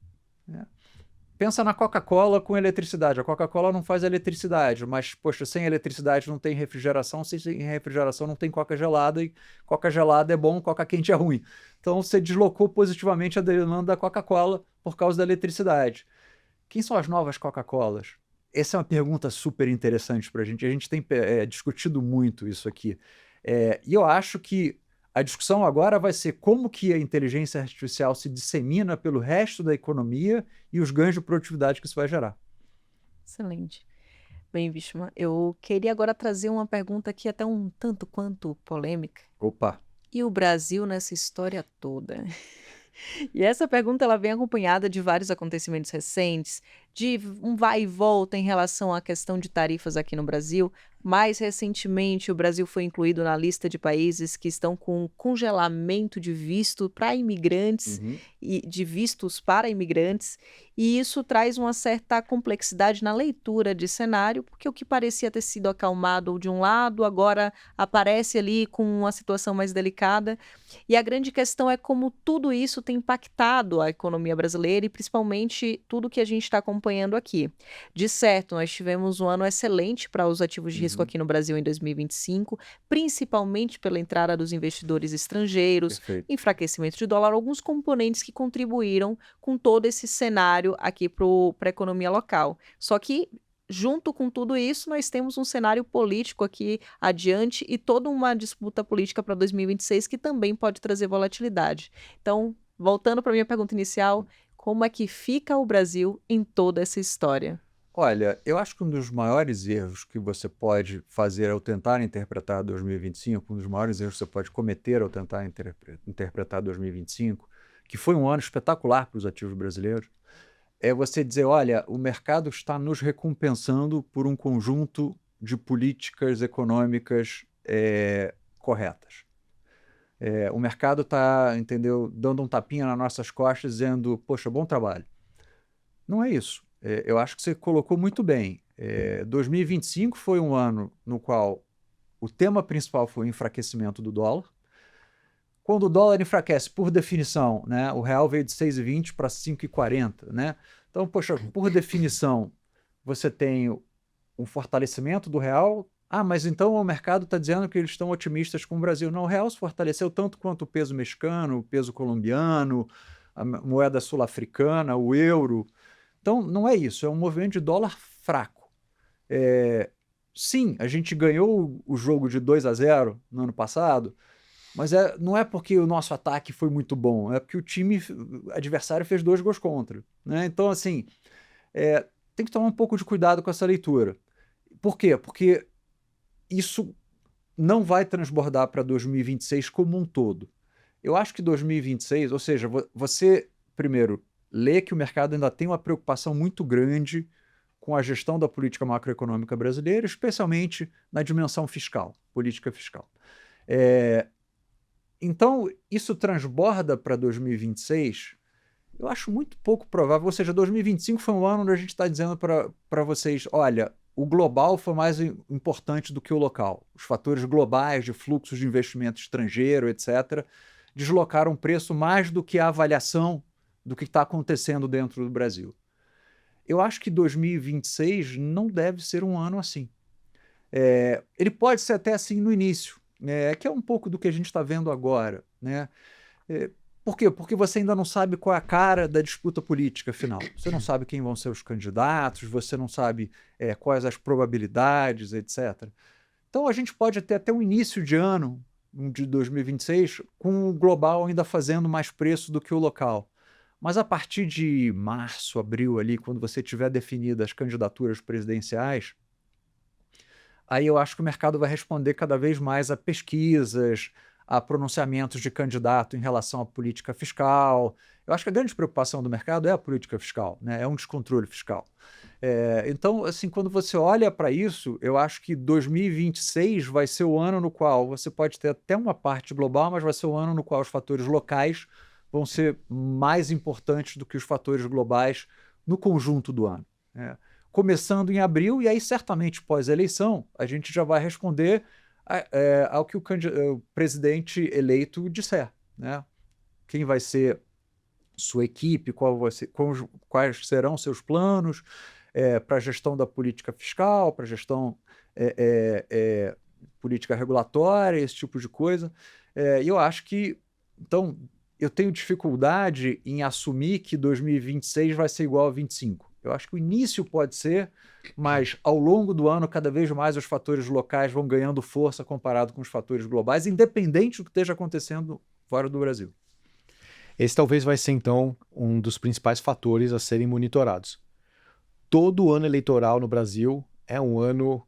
Né? Pensa na Coca-Cola com eletricidade. A Coca-Cola não faz eletricidade, mas, poxa, sem eletricidade não tem refrigeração, sem refrigeração não tem Coca gelada, e Coca gelada é bom, Coca quente é ruim. Então você deslocou positivamente a demanda da Coca-Cola por causa da eletricidade. Quem são as novas Coca-Colas? Essa é uma pergunta super interessante para a gente tem discutido muito isso aqui. E eu acho que a discussão agora vai ser como que a inteligência artificial se dissemina pelo resto da economia e os ganhos de produtividade que isso vai gerar. Excelente. Bem, Wishman, eu queria agora trazer uma pergunta aqui até um tanto quanto polêmica. Opa! E o Brasil nessa história toda? E essa pergunta ela vem acompanhada de vários acontecimentos recentes, de um vai e volta em relação à questão de tarifas aqui no Brasil. Mais recentemente, o Brasil foi incluído na lista de países que estão com congelamento de visto para imigrantes Uhum. e de vistos para imigrantes, e isso traz uma certa complexidade na leitura de cenário, porque o que parecia ter sido acalmado de um lado, agora aparece ali com uma situação mais delicada. E a grande questão é como tudo isso tem impactado a economia brasileira e principalmente tudo que a gente está acompanhando aqui. De certo, nós tivemos um ano excelente para os ativos de risco aqui no Brasil em 2025, principalmente pela entrada dos investidores estrangeiros, Perfeito. enfraquecimento de dólar, alguns componentes que contribuíram com todo esse cenário aqui para a economia local. Só que junto com tudo isso, nós temos um cenário político aqui adiante e toda uma disputa política para 2026 que também pode trazer volatilidade. Então, voltando para a minha pergunta inicial, como é que fica o Brasil em toda essa história? Olha, eu acho que um dos maiores erros que você pode fazer ao tentar interpretar 2025, um dos maiores erros que você pode cometer ao tentar interpretar 2025, que foi um ano espetacular para os ativos brasileiros, é você dizer, olha, o mercado está nos recompensando por um conjunto de políticas econômicas corretas. O mercado está, entendeu, dando um tapinha nas nossas costas, dizendo, poxa, bom trabalho. Não é isso. Eu acho que você colocou muito bem. 2025 foi um ano no qual o tema principal foi o enfraquecimento do dólar. Quando o dólar enfraquece, por definição, né, o real veio de 6,20 para 5,40, né? Então, poxa, por definição, você tem um fortalecimento do real. Ah, mas então o mercado está dizendo que eles estão otimistas com o Brasil. Não, o real se fortaleceu tanto quanto o peso mexicano, o peso colombiano, a moeda sul-africana, o euro. Então, não é isso, é um movimento de dólar fraco. Sim, a gente ganhou o jogo de 2-0 no ano passado, mas não é porque o nosso ataque foi muito bom, é porque o time adversário fez 2 gols contra, né? Então, assim, tem que tomar um pouco de cuidado com essa leitura. Por quê? Porque isso não vai transbordar para 2026 como um todo. Eu acho que 2026, ou seja, você, primeiro, lê que o mercado ainda tem uma preocupação muito grande com a gestão da política macroeconômica brasileira, especialmente na dimensão fiscal, política fiscal. Então, isso transborda para 2026, eu acho muito pouco provável. Ou seja, 2025 foi um ano onde a gente está dizendo para vocês, olha, o global foi mais importante do que o local. Os fatores globais de fluxos de investimento estrangeiro, etc., deslocaram o preço mais do que a avaliação do que está acontecendo dentro do Brasil. Eu acho que 2026 não deve ser um ano assim. Ele pode ser até assim no início, que é um pouco do que a gente está vendo agora, né? Por quê? Porque você ainda não sabe qual é a cara da disputa política final. Você não sabe quem vão ser os candidatos, você não sabe quais as probabilidades, etc. Então a gente pode ter até um início de ano de 2026 com o global ainda fazendo mais preço do que o local. Mas a partir de março, abril ali, quando você tiver definidas as candidaturas presidenciais, aí eu acho que o mercado vai responder cada vez mais a pesquisas, a pronunciamentos de candidato em relação à política fiscal. Eu acho que a grande preocupação do mercado é a política fiscal, né? É um descontrole fiscal. Então, assim, quando você olha para isso, eu acho que 2026 vai ser o ano no qual você pode ter até uma parte global, mas vai ser o ano no qual os fatores locais vão ser mais importantes do que os fatores globais no conjunto do ano. Começando em abril, e aí certamente pós-eleição, a gente já vai responder ao que o presidente eleito disser, né? Quem vai ser sua equipe, quais serão seus planos para a gestão da política fiscal, para a gestão política regulatória, esse tipo de coisa. E eu acho que, então, eu tenho dificuldade em assumir que 2026 vai ser igual a 25. Eu acho que o início pode ser, mas ao longo do ano, cada vez mais os fatores locais vão ganhando força comparado com os fatores globais, independente do que esteja acontecendo fora do Brasil. Esse talvez vai ser, então, um dos principais fatores a serem monitorados. Todo ano eleitoral no Brasil é um ano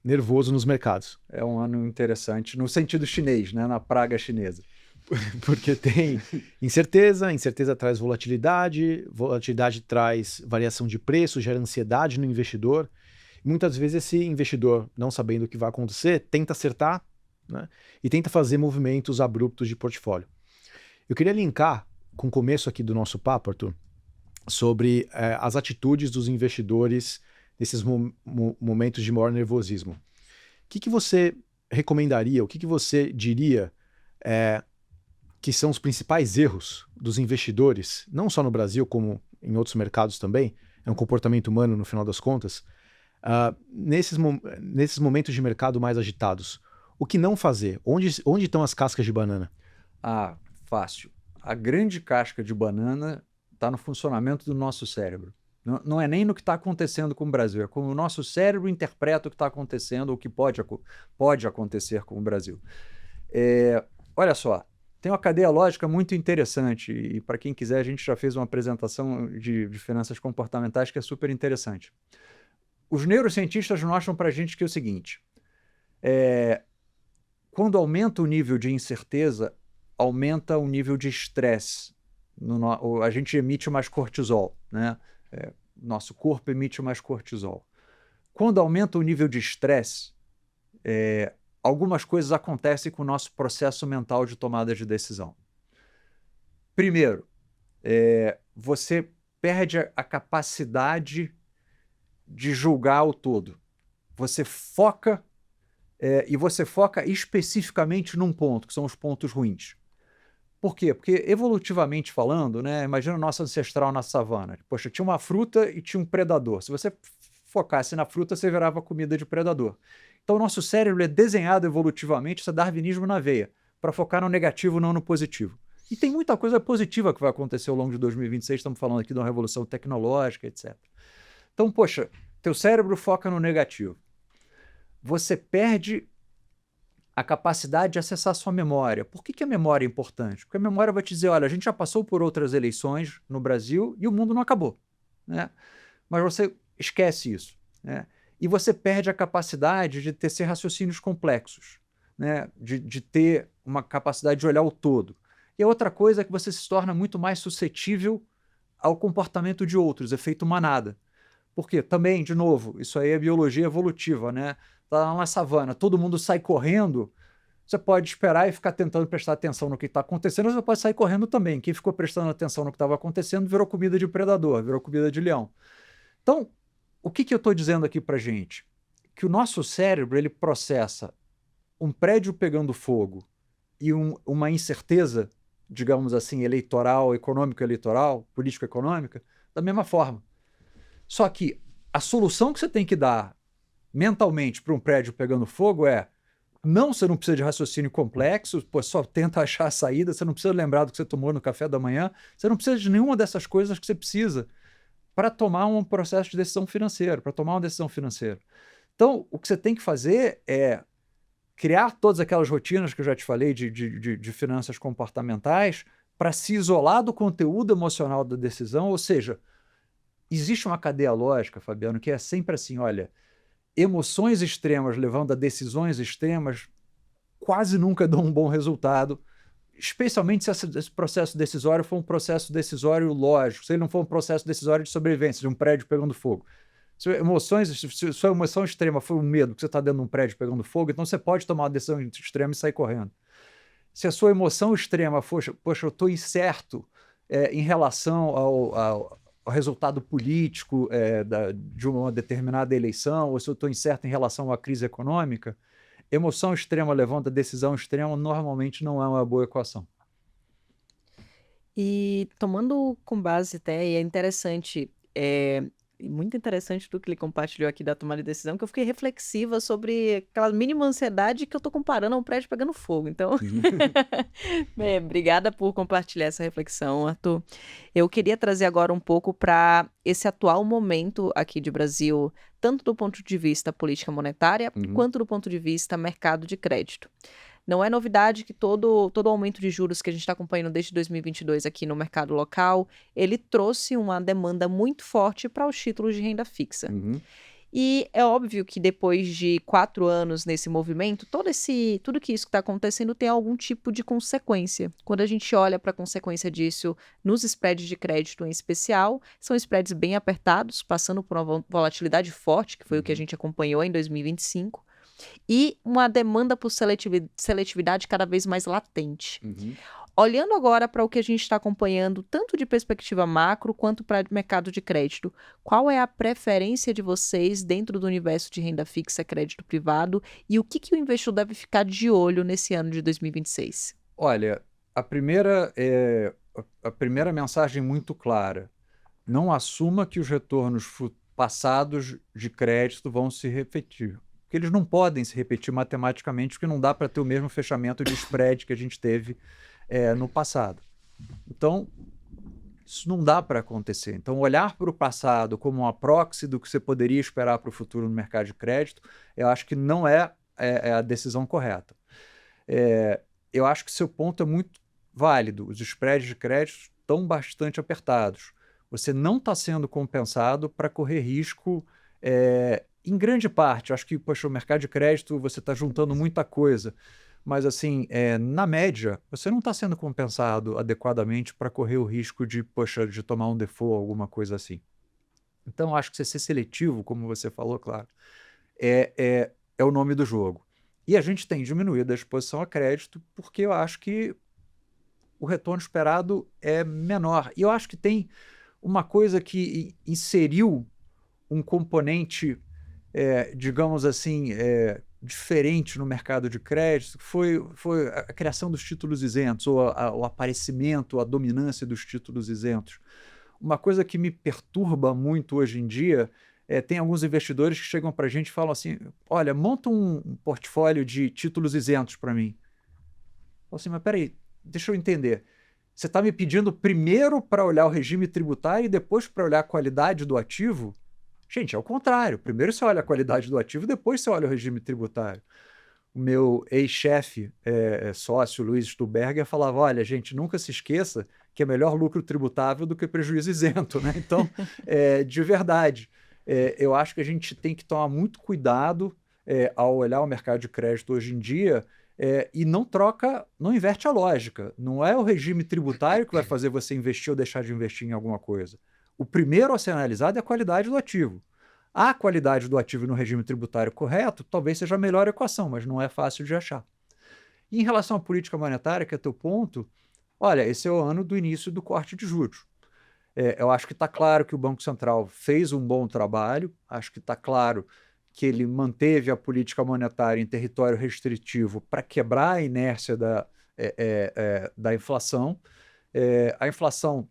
nervoso nos mercados. É um ano interessante, no sentido chinês, né? Na praga chinesa. Porque tem incerteza, incerteza traz volatilidade, volatilidade traz variação de preço, gera ansiedade no investidor. Muitas vezes esse investidor, não sabendo o que vai acontecer, tenta acertar, né, e tenta fazer movimentos abruptos de portfólio. Eu queria linkar com o começo aqui do nosso papo, Arthur, sobre as atitudes dos investidores nesses momentos de maior nervosismo. O que você recomendaria, o que você diria que são os principais erros dos investidores, não só no Brasil, como em outros mercados também, é um comportamento humano no final das contas, nesses momentos de mercado mais agitados? O que não fazer? Onde estão as cascas de banana? Ah, fácil. A grande casca de banana está no funcionamento do nosso cérebro. Não é nem no que está acontecendo com o Brasil, é como o nosso cérebro interpreta o que está acontecendo ou o que pode acontecer com o Brasil. Olha só, tem uma cadeia lógica muito interessante e para quem quiser a gente já fez uma apresentação de finanças comportamentais que é super interessante. Os neurocientistas mostram para a gente que é o seguinte, quando aumenta o nível de incerteza, aumenta o nível de estresse. A gente emite mais cortisol, né? Nosso corpo emite mais cortisol. Quando aumenta o nível de estresse, algumas coisas acontecem com o nosso processo mental de tomada de decisão. Primeiro, você perde a capacidade de julgar o todo. Você foca e você foca especificamente num ponto, que são os pontos ruins. Por quê? Porque evolutivamente falando, né, imagina o nosso ancestral na savana. Poxa, tinha uma fruta e tinha um predador. Se você focasse na fruta, você virava comida de predador. Então o nosso cérebro é desenhado evolutivamente, isso é darwinismo na veia, para focar no negativo, não no positivo. E tem muita coisa positiva que vai acontecer ao longo de 2026, estamos falando aqui de uma revolução tecnológica, etc. Então, poxa, teu cérebro foca no negativo. Você perde a capacidade de acessar sua memória. Por que a memória é importante? Porque a memória vai te dizer, olha, a gente já passou por outras eleições no Brasil e o mundo não acabou, né? Mas você esquece isso, né? E você perde a capacidade de tecer raciocínios complexos, né? De ter uma capacidade de olhar o todo. E a outra coisa é que você se torna muito mais suscetível ao comportamento de outros, efeito manada. Por quê? Também, de novo, isso aí é biologia evolutiva, né? Tá lá na savana, todo mundo sai correndo, você pode esperar e ficar tentando prestar atenção no que está acontecendo, você pode sair correndo também. Quem ficou prestando atenção no que estava acontecendo virou comida de predador, virou comida de leão. Então, o que eu estou dizendo aqui para gente? Que o nosso cérebro ele processa um prédio pegando fogo e uma incerteza, digamos assim, eleitoral, econômico-eleitoral, político-econômica, da mesma forma. Só que a solução que você tem que dar mentalmente para um prédio pegando fogo você não precisa de raciocínio complexo, só tenta achar a saída, você não precisa lembrar do que você tomou no café da manhã, você não precisa de nenhuma dessas coisas que você precisa para tomar um processo de decisão financeira, para tomar uma decisão financeira. Então, o que você tem que fazer é criar todas aquelas rotinas que eu já te falei de finanças comportamentais para se isolar do conteúdo emocional da decisão, ou seja, existe uma cadeia lógica, Fabiano, que é sempre assim, olha, emoções extremas levando a decisões extremas quase nunca dão um bom resultado, especialmente se esse processo decisório for um processo decisório lógico, se ele não for um processo decisório de sobrevivência, de um prédio pegando fogo. Se sua emoção extrema for um medo que você está dentro de um prédio pegando fogo, então você pode tomar uma decisão extrema e sair correndo. Se a sua emoção extrema for, poxa, eu estou incerto em relação ao resultado político de uma determinada eleição, ou se eu estou incerto em relação à crise econômica, emoção extrema levando a decisão extrema normalmente não é uma boa equação. E tomando com base até, e é interessante, muito interessante tudo que ele compartilhou aqui da tomada de decisão, que eu fiquei reflexiva sobre aquela mínima ansiedade que eu tô comparando a um prédio pegando fogo. Então, obrigada por compartilhar essa reflexão, Arthur. Eu queria trazer agora um pouco para esse atual momento aqui de Brasil, tanto do ponto de vista política monetária, quanto do ponto de vista mercado de crédito. Não é novidade que todo aumento de juros que a gente está acompanhando desde 2022 aqui no mercado local, ele trouxe uma demanda muito forte para os títulos de renda fixa. E é óbvio que depois de 4 anos nesse movimento, tudo que isso que está acontecendo tem algum tipo de consequência. Quando a gente olha para a consequência disso nos spreads de crédito em especial, são spreads bem apertados, passando por uma volatilidade forte, que foi o que a gente acompanhou em 2025, e uma demanda por seletividade cada vez mais latente. Olhando agora para o que a gente está acompanhando, tanto de perspectiva macro quanto para mercado de crédito, qual é a preferência de vocês dentro do universo de renda fixa, crédito privado, e o que o investidor deve ficar de olho nesse ano de 2026? Olha, a primeira mensagem muito clara: não assuma que os retornos passados de crédito vão se repetir. Porque eles não podem se repetir matematicamente, porque não dá para ter o mesmo fechamento de spread que a gente teve no passado. Então, isso não dá para acontecer. Então, olhar para o passado como uma proxy do que você poderia esperar para o futuro no mercado de crédito, eu acho que não é a decisão correta. Eu acho que seu ponto é muito válido. Os spreads de crédito estão bastante apertados. Você não está sendo compensado para correr risco em grande parte. Eu acho que, poxa, o mercado de crédito você está juntando muita coisa. Mas, assim, na média, você não está sendo compensado adequadamente para correr o risco de tomar um default, alguma coisa assim. Então, acho que você ser seletivo, como você falou, claro, é o nome do jogo. E a gente tem diminuído a exposição a crédito porque eu acho que o retorno esperado é menor. E eu acho que tem uma coisa que inseriu um componente, digamos assim, diferente no mercado de crédito, foi a criação dos títulos isentos, ou o aparecimento, a dominância dos títulos isentos. Uma coisa que me perturba muito hoje em dia tem alguns investidores que chegam para a gente e falam assim: olha, monta um portfólio de títulos isentos para mim. Eu falo assim, mas peraí, deixa eu entender. Você está me pedindo primeiro para olhar o regime tributário e depois para olhar a qualidade do ativo? Gente, é o contrário. Primeiro você olha a qualidade do ativo, depois você olha o regime tributário. O meu ex-chefe, sócio, Luiz Stuberger, falava: olha, gente, nunca se esqueça que é melhor lucro tributável do que prejuízo isento, né? Então, de verdade, eu acho que a gente tem que tomar muito cuidado ao olhar o mercado de crédito hoje em dia e não inverte a lógica. Não é o regime tributário que vai fazer você investir ou deixar de investir em alguma coisa. O primeiro a ser analisado é a qualidade do ativo. A qualidade do ativo no regime tributário correto talvez seja a melhor equação, mas não é fácil de achar. E em relação à política monetária, que é teu ponto, olha, esse é o ano do início do corte de juros. Eu acho que está claro que o Banco Central fez um bom trabalho, acho que está claro que ele manteve a política monetária em território restritivo para quebrar a inércia da inflação. A inflação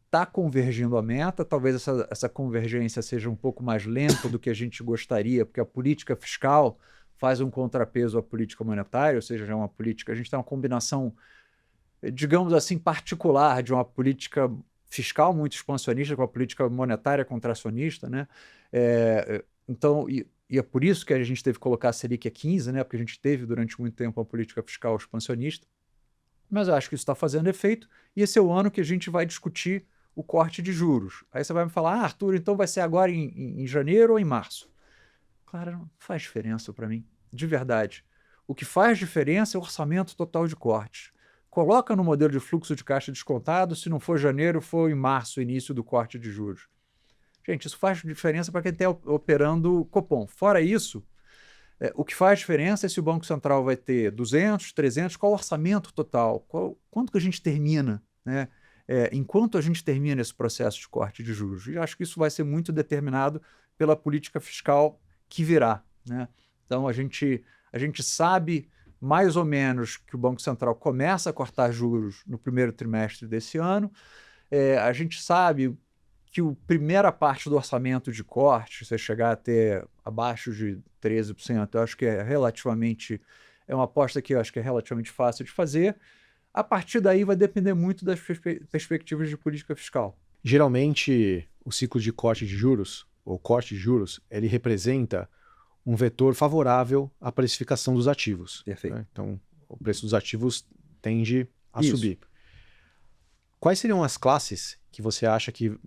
está convergindo à meta, talvez essa convergência seja um pouco mais lenta do que a gente gostaria, porque a política fiscal faz um contrapeso à política monetária, ou seja, já é uma política, a gente tem uma combinação, digamos assim, particular de uma política fiscal muito expansionista com a política monetária contracionista, né? Então, e é por isso que a gente teve que colocar a Selic a 15, né? Porque a gente teve durante muito tempo uma política fiscal expansionista, mas eu acho que isso está fazendo efeito, e esse é o ano que a gente vai discutir o corte de juros. Aí você vai me falar: Arthur, então vai ser agora em janeiro ou em março? Claro, não faz diferença para mim, de verdade. O que faz diferença é o orçamento total de cortes. Coloca no modelo de fluxo de caixa descontado, se não for janeiro, for em março, o início do corte de juros. Gente, isso faz diferença para quem está operando Copom. Fora isso, o que faz diferença é se o Banco Central vai ter 200, 300, qual o orçamento total, quanto que a gente termina, né? Enquanto a gente termina esse processo de corte de juros. E acho que isso vai ser muito determinado pela política fiscal que virá, né? Então, a gente sabe mais ou menos que o Banco Central começa a cortar juros no primeiro trimestre desse ano. A gente sabe que a primeira parte do orçamento de corte, você chegar a ter abaixo de 13%, eu acho que é uma aposta que eu acho que é relativamente fácil de fazer. A partir daí vai depender muito das perspectivas de política fiscal. Geralmente, o ciclo de corte de juros, ou corte de juros, ele representa um vetor favorável à precificação dos ativos. Perfeito. Né? Então, o preço dos ativos tende a subir. Quais seriam as classes que você acha que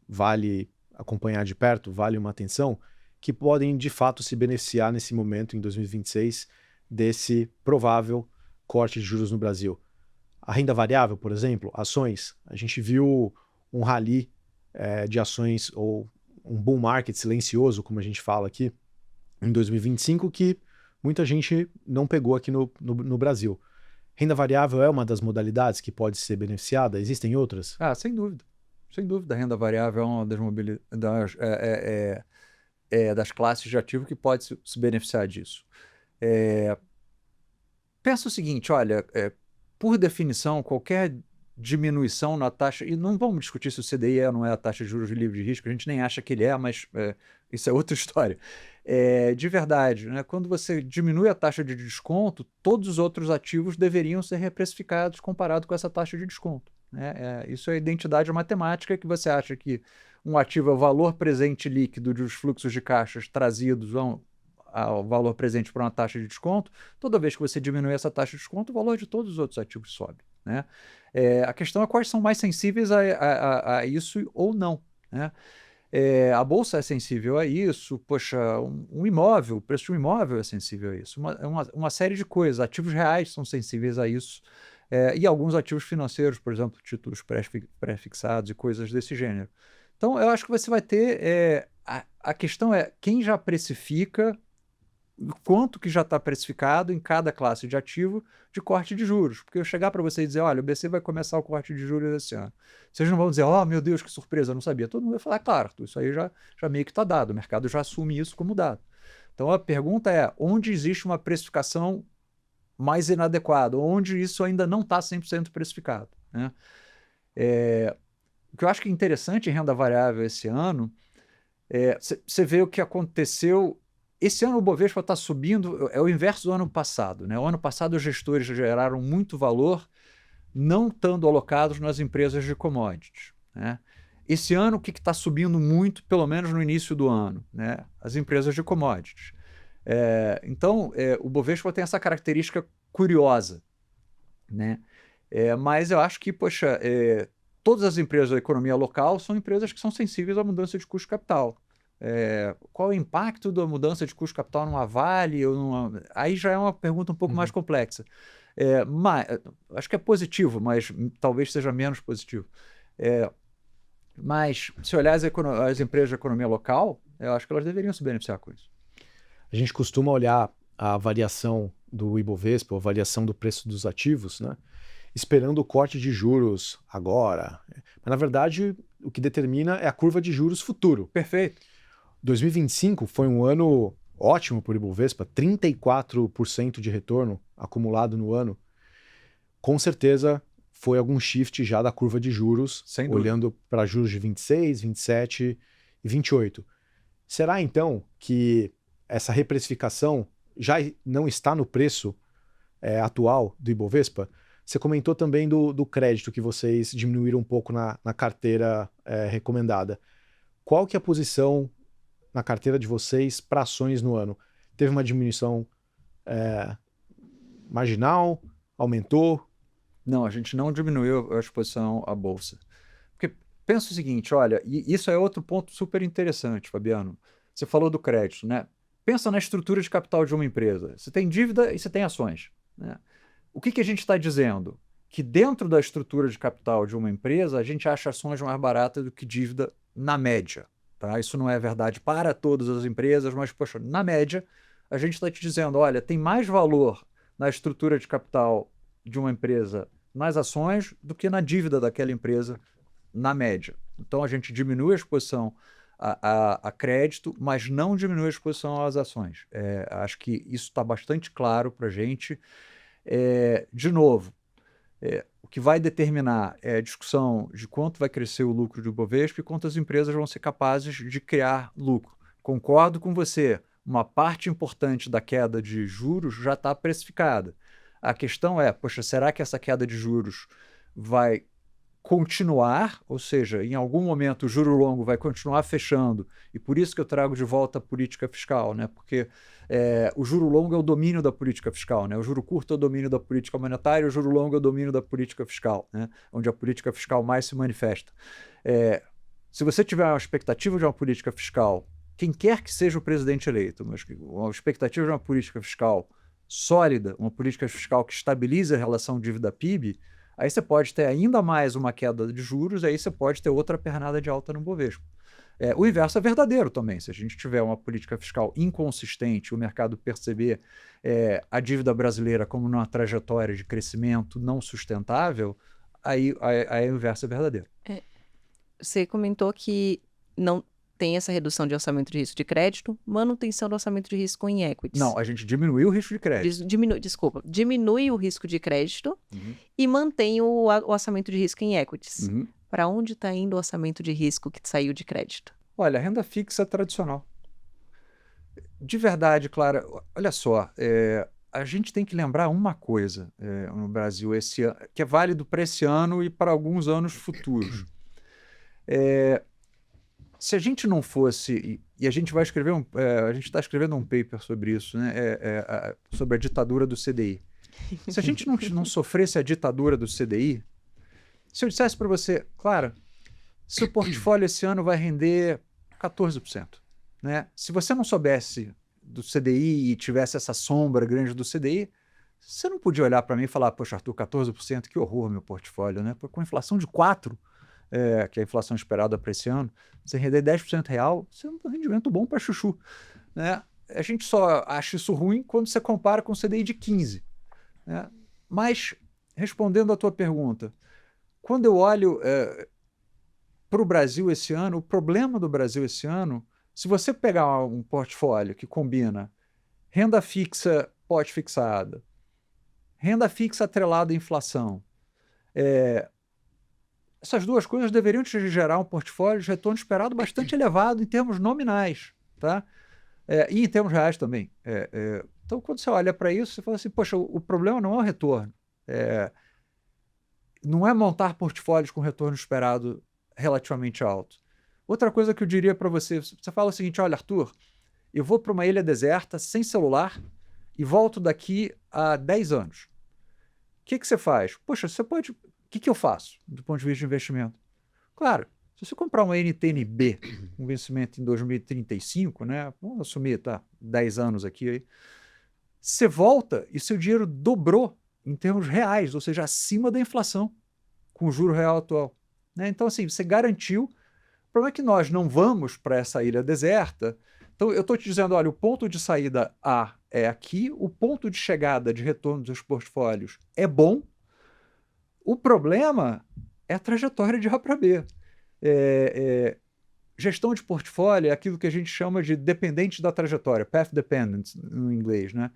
vale acompanhar de perto, vale uma atenção, que podem, de fato, se beneficiar nesse momento, em 2026, desse provável corte de juros no Brasil? A renda variável, por exemplo, ações. A gente viu um rally de ações, ou um bull market silencioso, como a gente fala aqui, em 2025, que muita gente não pegou aqui no Brasil. Renda variável é uma das modalidades que pode ser beneficiada? Existem outras? Ah, sem dúvida. Sem dúvida, a renda variável é uma das classes de ativo que pode se beneficiar disso. Pensa o seguinte, olha, por definição, qualquer diminuição na taxa, e não vamos discutir se o CDI é ou não é a taxa de juros livre de risco, a gente nem acha que ele é, mas isso é outra história. De verdade, né? Quando você diminui a taxa de desconto, todos os outros ativos deveriam ser reprecificados comparado com essa taxa de desconto. Né? Isso é identidade matemática, que você acha que um ativo é o valor presente líquido dos fluxos de caixas trazidos ao valor presente para uma taxa de desconto. Toda vez que você diminui essa taxa de desconto, o valor de todos os outros ativos sobe. Né? A questão é quais são mais sensíveis a isso ou não. Né? A bolsa é sensível a isso, poxa, um imóvel, o preço de um imóvel é sensível a isso, uma série de coisas, ativos reais são sensíveis a isso, e alguns ativos financeiros, por exemplo, títulos pré-fixados e coisas desse gênero. Então, eu acho que você vai ter, a questão é quem já precifica, quanto que já está precificado em cada classe de ativo de corte de juros. Porque eu chegar para você e dizer, olha, o BC vai começar o corte de juros esse ano. Vocês não vão dizer, oh, meu Deus, que surpresa, eu não sabia. Todo mundo vai falar, claro, isso aí já meio que está dado, o mercado já assume isso como dado. Então a pergunta é, onde existe uma precificação mais inadequada, onde isso ainda não está 100% precificado. Né? O que eu acho que é interessante em renda variável esse ano, você vê o que aconteceu. Esse ano o Bovespa está subindo, é o inverso do ano passado. Né? O ano passado os gestores geraram muito valor não estando alocados nas empresas de commodities. Né? Esse ano o que está subindo muito, pelo menos no início do ano? Né? As empresas de commodities. Então, o Bovespa tem essa característica curiosa. Né? Mas eu acho que, poxa, todas as empresas da economia local são empresas que são sensíveis à mudança de custo de capital. Qual é o impacto da mudança de custo de capital numa Vale? Aí já é uma pergunta um pouco mais complexa. Acho que é positivo, mas talvez seja menos positivo. Mas se olhar as empresas de economia local, eu acho que elas deveriam se beneficiar com isso. A gente costuma olhar a variação do Ibovespa, a variação do preço dos ativos, né? Esperando o corte de juros agora. Mas, na verdade, o que determina é a curva de juros futuro. Perfeito. 2025 foi um ano ótimo para o Ibovespa, 34% de retorno acumulado no ano. Com certeza foi algum shift já da curva de juros, olhando para juros de 26, 27 e 28. Será então que essa reprecificação já não está no preço atual do Ibovespa? Você comentou também do crédito, que vocês diminuíram um pouco na carteira recomendada. Qual que é a posição na carteira de vocês para ações no ano? Teve uma diminuição marginal? Aumentou? Não, a gente não diminuiu a exposição à bolsa. Porque pensa o seguinte, olha, e isso é outro ponto super interessante, Fabiano. Você falou do crédito, né? Pensa na estrutura de capital de uma empresa. Você tem dívida e você tem ações. Né? O que a gente está dizendo? Que dentro da estrutura de capital de uma empresa, a gente acha ações mais baratas do que dívida na média. Tá? Isso não é verdade para todas as empresas, mas, poxa, na média, a gente está te dizendo, olha, tem mais valor na estrutura de capital de uma empresa nas ações do que na dívida daquela empresa na média. Então, a gente diminui a exposição a crédito, mas não diminui a exposição às ações. Acho que isso está bastante claro para a gente. De novo, o que vai determinar é a discussão de quanto vai crescer o lucro do Bovespa e quantas empresas vão ser capazes de criar lucro. Concordo com você, uma parte importante da queda de juros já está precificada. A questão é, poxa, será que essa queda de juros vai continuar? Ou seja, em algum momento o juro longo vai continuar fechando, e por isso que eu trago de volta a política fiscal, né? Porque o juro longo é o domínio da política fiscal, né? O juro curto é o domínio da política monetária, o juro longo é o domínio da política fiscal, né? Onde a política fiscal mais se manifesta. Se você tiver uma expectativa de uma política fiscal quem quer que seja o presidente eleito, mas a expectativa de uma política fiscal sólida, uma política fiscal que estabilize a relação dívida-PIB, aí você pode ter ainda mais uma queda de juros, aí você pode ter outra pernada de alta no Bovespa. O inverso é verdadeiro também. Se a gente tiver uma política fiscal inconsistente, o mercado perceber a dívida brasileira como numa trajetória de crescimento não sustentável, aí o inverso é verdadeiro. Você comentou que não tem essa redução de orçamento de risco de crédito, manutenção do orçamento de risco em equities. Não, a gente diminuiu o risco de crédito. Diminui o risco de crédito e mantém o orçamento de risco em equities. Para onde está indo o orçamento de risco que saiu de crédito? Olha, renda fixa tradicional. De verdade, Clara, olha só, a gente tem que lembrar uma coisa no Brasil esse ano, que é válido para esse ano e para alguns anos futuros. Se a gente não fosse, e a gente vai escrever a gente está escrevendo um paper sobre isso, né? Sobre a ditadura do CDI. Se a gente não sofresse a ditadura do CDI, se eu dissesse para você, Clara, seu portfólio esse ano vai render 14%, né? Se você não soubesse do CDI e tivesse essa sombra grande do CDI, você não podia olhar para mim e falar, poxa, Arthur, 14%, que horror meu portfólio, né? Com inflação de 4%, que é a inflação esperada para esse ano, você render 10% real, isso é um rendimento bom para chuchu, né? A gente só acha isso ruim quando você compara com o CDI de 15%, né? Mas, respondendo à tua pergunta, quando eu olho para o Brasil esse ano, o problema do Brasil esse ano, se você pegar um portfólio que combina renda fixa pós-fixada, renda fixa atrelada à inflação, essas duas coisas deveriam te gerar um portfólio de retorno esperado bastante elevado em termos nominais, tá? E em termos reais também. Então, quando você olha para isso, você fala assim, poxa, o problema não é o retorno. Não é montar portfólios com retorno esperado relativamente alto. Outra coisa que eu diria para você, você fala o seguinte, olha, Arthur, eu vou para uma ilha deserta, sem celular, e volto daqui a 10 anos. O que você faz? Poxa, você pode... O que eu faço do ponto de vista de investimento? Claro, se você comprar uma NTNB com vencimento em 2035, né? Vamos assumir, tá? 10 anos aqui, aí, você volta e seu dinheiro dobrou em termos reais, ou seja, acima da inflação, com o juro real atual, né? Então, assim, você garantiu. O problema é que nós não vamos para essa ilha deserta. Então, eu estou te dizendo, olha, o ponto de saída A é aqui, o ponto de chegada de retorno dos portfólios é bom. O problema é a trajetória de A para B. Gestão de portfólio é aquilo que a gente chama de dependente da trajetória, path dependent no inglês, né?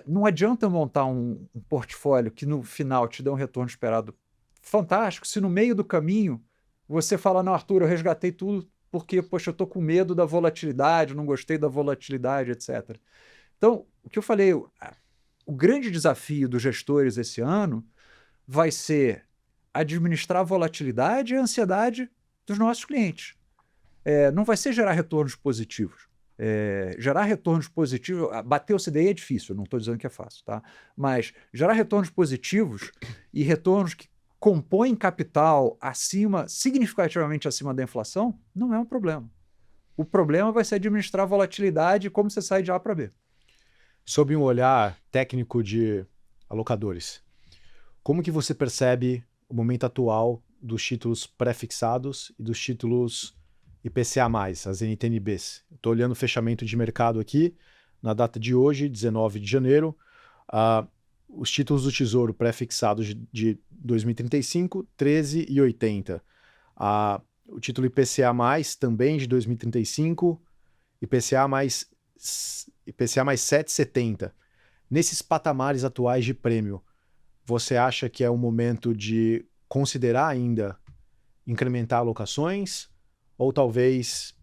Não adianta montar um portfólio que no final te dê um retorno esperado fantástico, se no meio do caminho você fala, não, Arthur, eu resgatei tudo porque, poxa, eu estou com medo da volatilidade, não gostei da volatilidade, etc. Então, o que eu falei, o grande desafio dos gestores esse ano vai ser administrar a volatilidade e a ansiedade dos nossos clientes. Não vai ser gerar retornos positivos. Gerar retornos positivos, bater o CDI é difícil, não estou dizendo que é fácil, tá? Mas gerar retornos positivos e retornos que compõem capital significativamente acima da inflação, não é um problema. O problema vai ser administrar a volatilidade e como você sai de A para B. Sob um olhar técnico de alocadores, como que você percebe o momento atual dos títulos pré-fixados e dos títulos IPCA+, as NTNBs? Estou olhando o fechamento de mercado aqui, na data de hoje, 19 de janeiro, os títulos do Tesouro pré-fixados de 2035, 13,80. O título IPCA+, também de 2035, IPCA mais 7,70. Nesses patamares atuais de prêmio, você acha que é o momento de considerar ainda incrementar alocações? Ou talvez...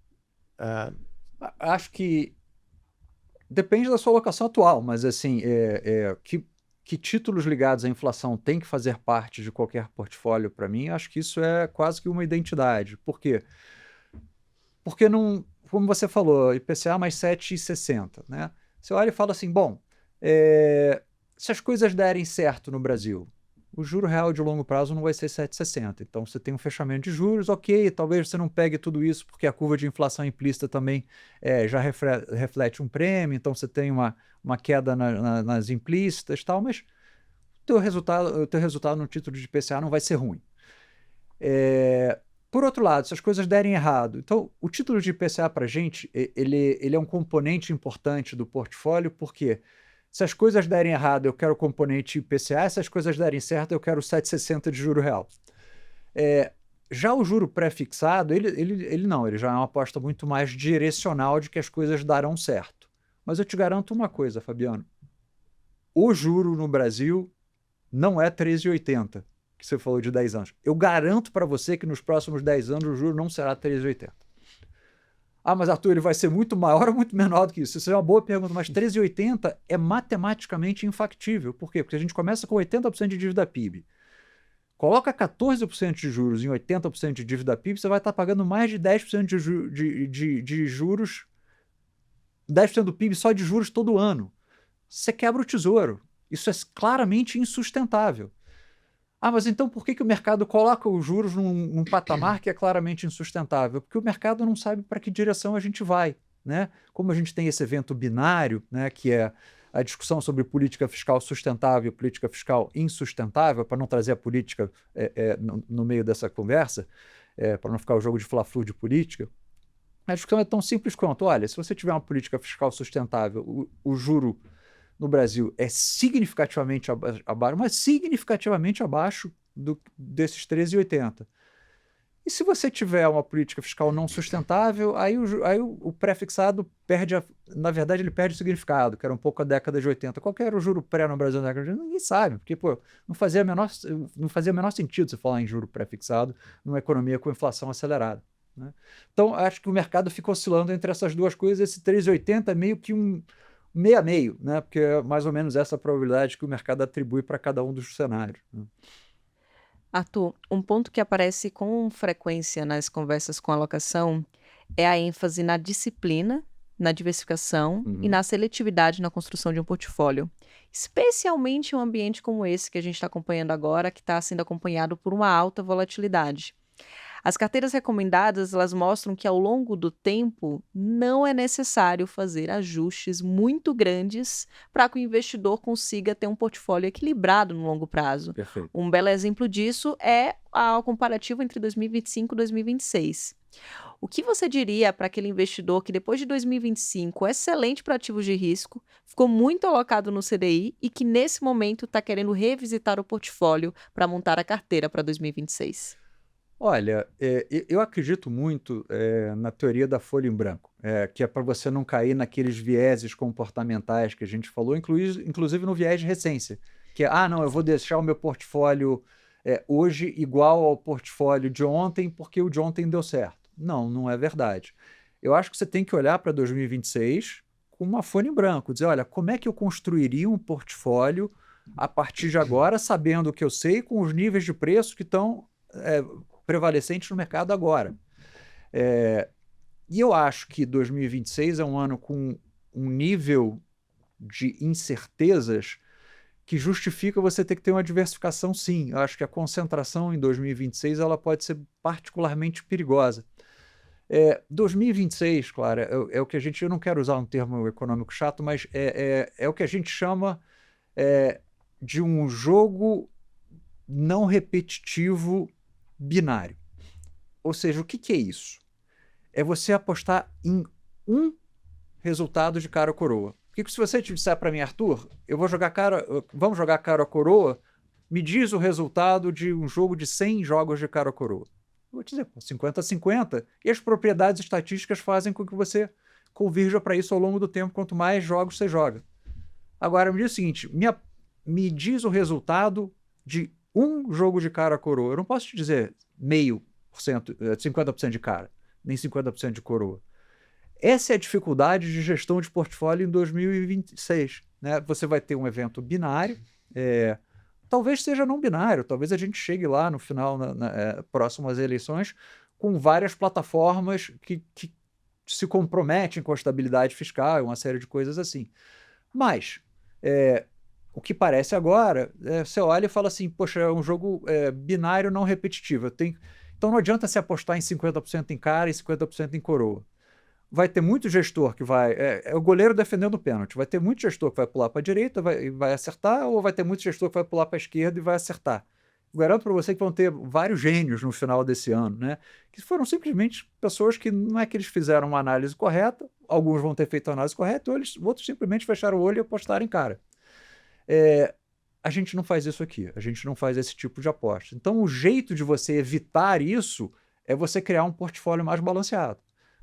Acho que depende da sua alocação atual, mas assim, que títulos ligados à inflação têm que fazer parte de qualquer portfólio para mim, acho que isso é quase que uma identidade. Por quê? Porque não, como você falou, IPCA mais 7,60, né? Você olha e fala assim, bom, se as coisas derem certo no Brasil, o juro real de longo prazo não vai ser 7,60. Então, você tem um fechamento de juros, ok, talvez você não pegue tudo isso, porque a curva de inflação implícita também já reflete um prêmio, então você tem uma queda nas implícitas e tal, mas o teu resultado no título de IPCA não vai ser ruim. Por outro lado, se as coisas derem errado, então o título de IPCA para a gente, ele é um componente importante do portfólio, porque se as coisas derem errado, eu quero o componente IPCA, se as coisas derem certo, eu quero 7,60 de juro real. Já o juro pré-fixado, ele não, ele já é uma aposta muito mais direcional de que as coisas darão certo. Mas eu te garanto uma coisa, Fabiano, o juro no Brasil não é 13,80, que você falou de 10 anos. Eu garanto para você que nos próximos 10 anos o juro não será 13,80. Ah, mas Arthur, ele vai ser muito maior ou muito menor do que isso? Isso é uma boa pergunta, mas 13,80 é matematicamente infactível. Por quê? Porque a gente começa com 80% de dívida PIB. Coloca 14% de juros em 80% de dívida PIB, você vai estar pagando mais de 10% de juros, 10% do PIB só de juros todo ano. Você quebra o tesouro. Isso é claramente insustentável. Ah, mas então por que o mercado coloca os juros num patamar que é claramente insustentável? Porque o mercado não sabe para que direção a gente vai, né? Como a gente tem esse evento binário, né, que é a discussão sobre política fiscal sustentável e política fiscal insustentável, para não trazer a política no meio dessa conversa, para não ficar o jogo de fla-flu de política, a discussão é tão simples quanto, olha, se você tiver uma política fiscal sustentável, o juro no Brasil é significativamente abaixo, mas significativamente abaixo desses 13,80. E se você tiver uma política fiscal não sustentável, aí o pré-fixado perde, na verdade, ele perde o significado, que era um pouco a década de 80. Qual que era o juro pré no Brasil na década de 80? Ninguém sabe, porque não fazia o menor sentido você falar em juro pré-fixado numa economia com inflação acelerada, né? Então, acho que o mercado fica oscilando entre essas duas coisas. Esse 13,80 é meio que um meio a meio, né? Porque é mais ou menos essa probabilidade que o mercado atribui para cada um dos cenários, né? Arthur, um ponto que aparece com frequência nas conversas com alocação é a ênfase na disciplina, na diversificação e na seletividade na construção de um portfólio, especialmente em um ambiente como esse que a gente está acompanhando agora, que está sendo acompanhado por uma alta volatilidade. As carteiras recomendadas, elas mostram que ao longo do tempo não é necessário fazer ajustes muito grandes para que o investidor consiga ter um portfólio equilibrado no longo prazo. Perfeito. Um belo exemplo disso é o comparativo entre 2025 e 2026. O que você diria para aquele investidor que depois de 2025 é excelente para ativos de risco, ficou muito alocado no CDI e que nesse momento está querendo revisitar o portfólio para montar a carteira para 2026? Olha, eu acredito muito na teoria da folha em branco, que é para você não cair naqueles vieses comportamentais que a gente falou, inclusive no viés de recência, que é, não, eu vou deixar o meu portfólio hoje igual ao portfólio de ontem porque o de ontem deu certo. Não, não é verdade. Eu acho que você tem que olhar para 2026 com uma folha em branco, dizer, olha, como é que eu construiria um portfólio a partir de agora, sabendo o que eu sei, com os níveis de preço que estão prevalecentes no mercado agora. E eu acho que 2026 é um ano com um nível de incertezas que justifica você ter que ter uma diversificação, sim. Eu acho que a concentração em 2026 ela pode ser particularmente perigosa. 2026, Clara, é o que a gente... Eu não quero usar um termo econômico chato, mas é o que a gente chama de um jogo não repetitivo binário. Ou seja, o que é isso? É você apostar em um resultado de cara ou coroa. Porque se você disser para mim, Arthur, vamos jogar cara ou coroa, me diz o resultado de um jogo de 100 jogos de cara ou coroa. Eu vou te dizer, 50-50, e as propriedades estatísticas fazem com que você convirja para isso ao longo do tempo, quanto mais jogos você joga. Agora, me diz o seguinte, me diz o resultado de um jogo de cara a coroa. Eu não posso te dizer 0,5%, 50% de cara, nem 50% de coroa. Essa é a dificuldade de gestão de portfólio em 2026, né? Você vai ter um evento binário, talvez seja não binário, talvez a gente chegue lá no final, próximo às eleições, com várias plataformas que se comprometem com a estabilidade fiscal, uma série de coisas assim. Mas O que parece agora, você olha e fala assim, poxa, é um jogo binário não repetitivo. Então não adianta se apostar em 50% em cara e 50% em coroa. Vai ter muito gestor que vai... É o goleiro defendendo o pênalti. Vai ter muito gestor que vai pular para a direita e vai acertar, ou vai ter muito gestor que vai pular para a esquerda e vai acertar. Eu garanto para você que vão ter vários gênios no final desse ano, né? Que foram simplesmente pessoas que não é que eles fizeram uma análise correta, alguns vão ter feito a análise correta, outros simplesmente fecharam o olho e apostaram em cara. A gente não faz isso aqui, a gente não faz esse tipo de aposta. Então, o jeito de você evitar isso é você criar um portfólio mais balanceado.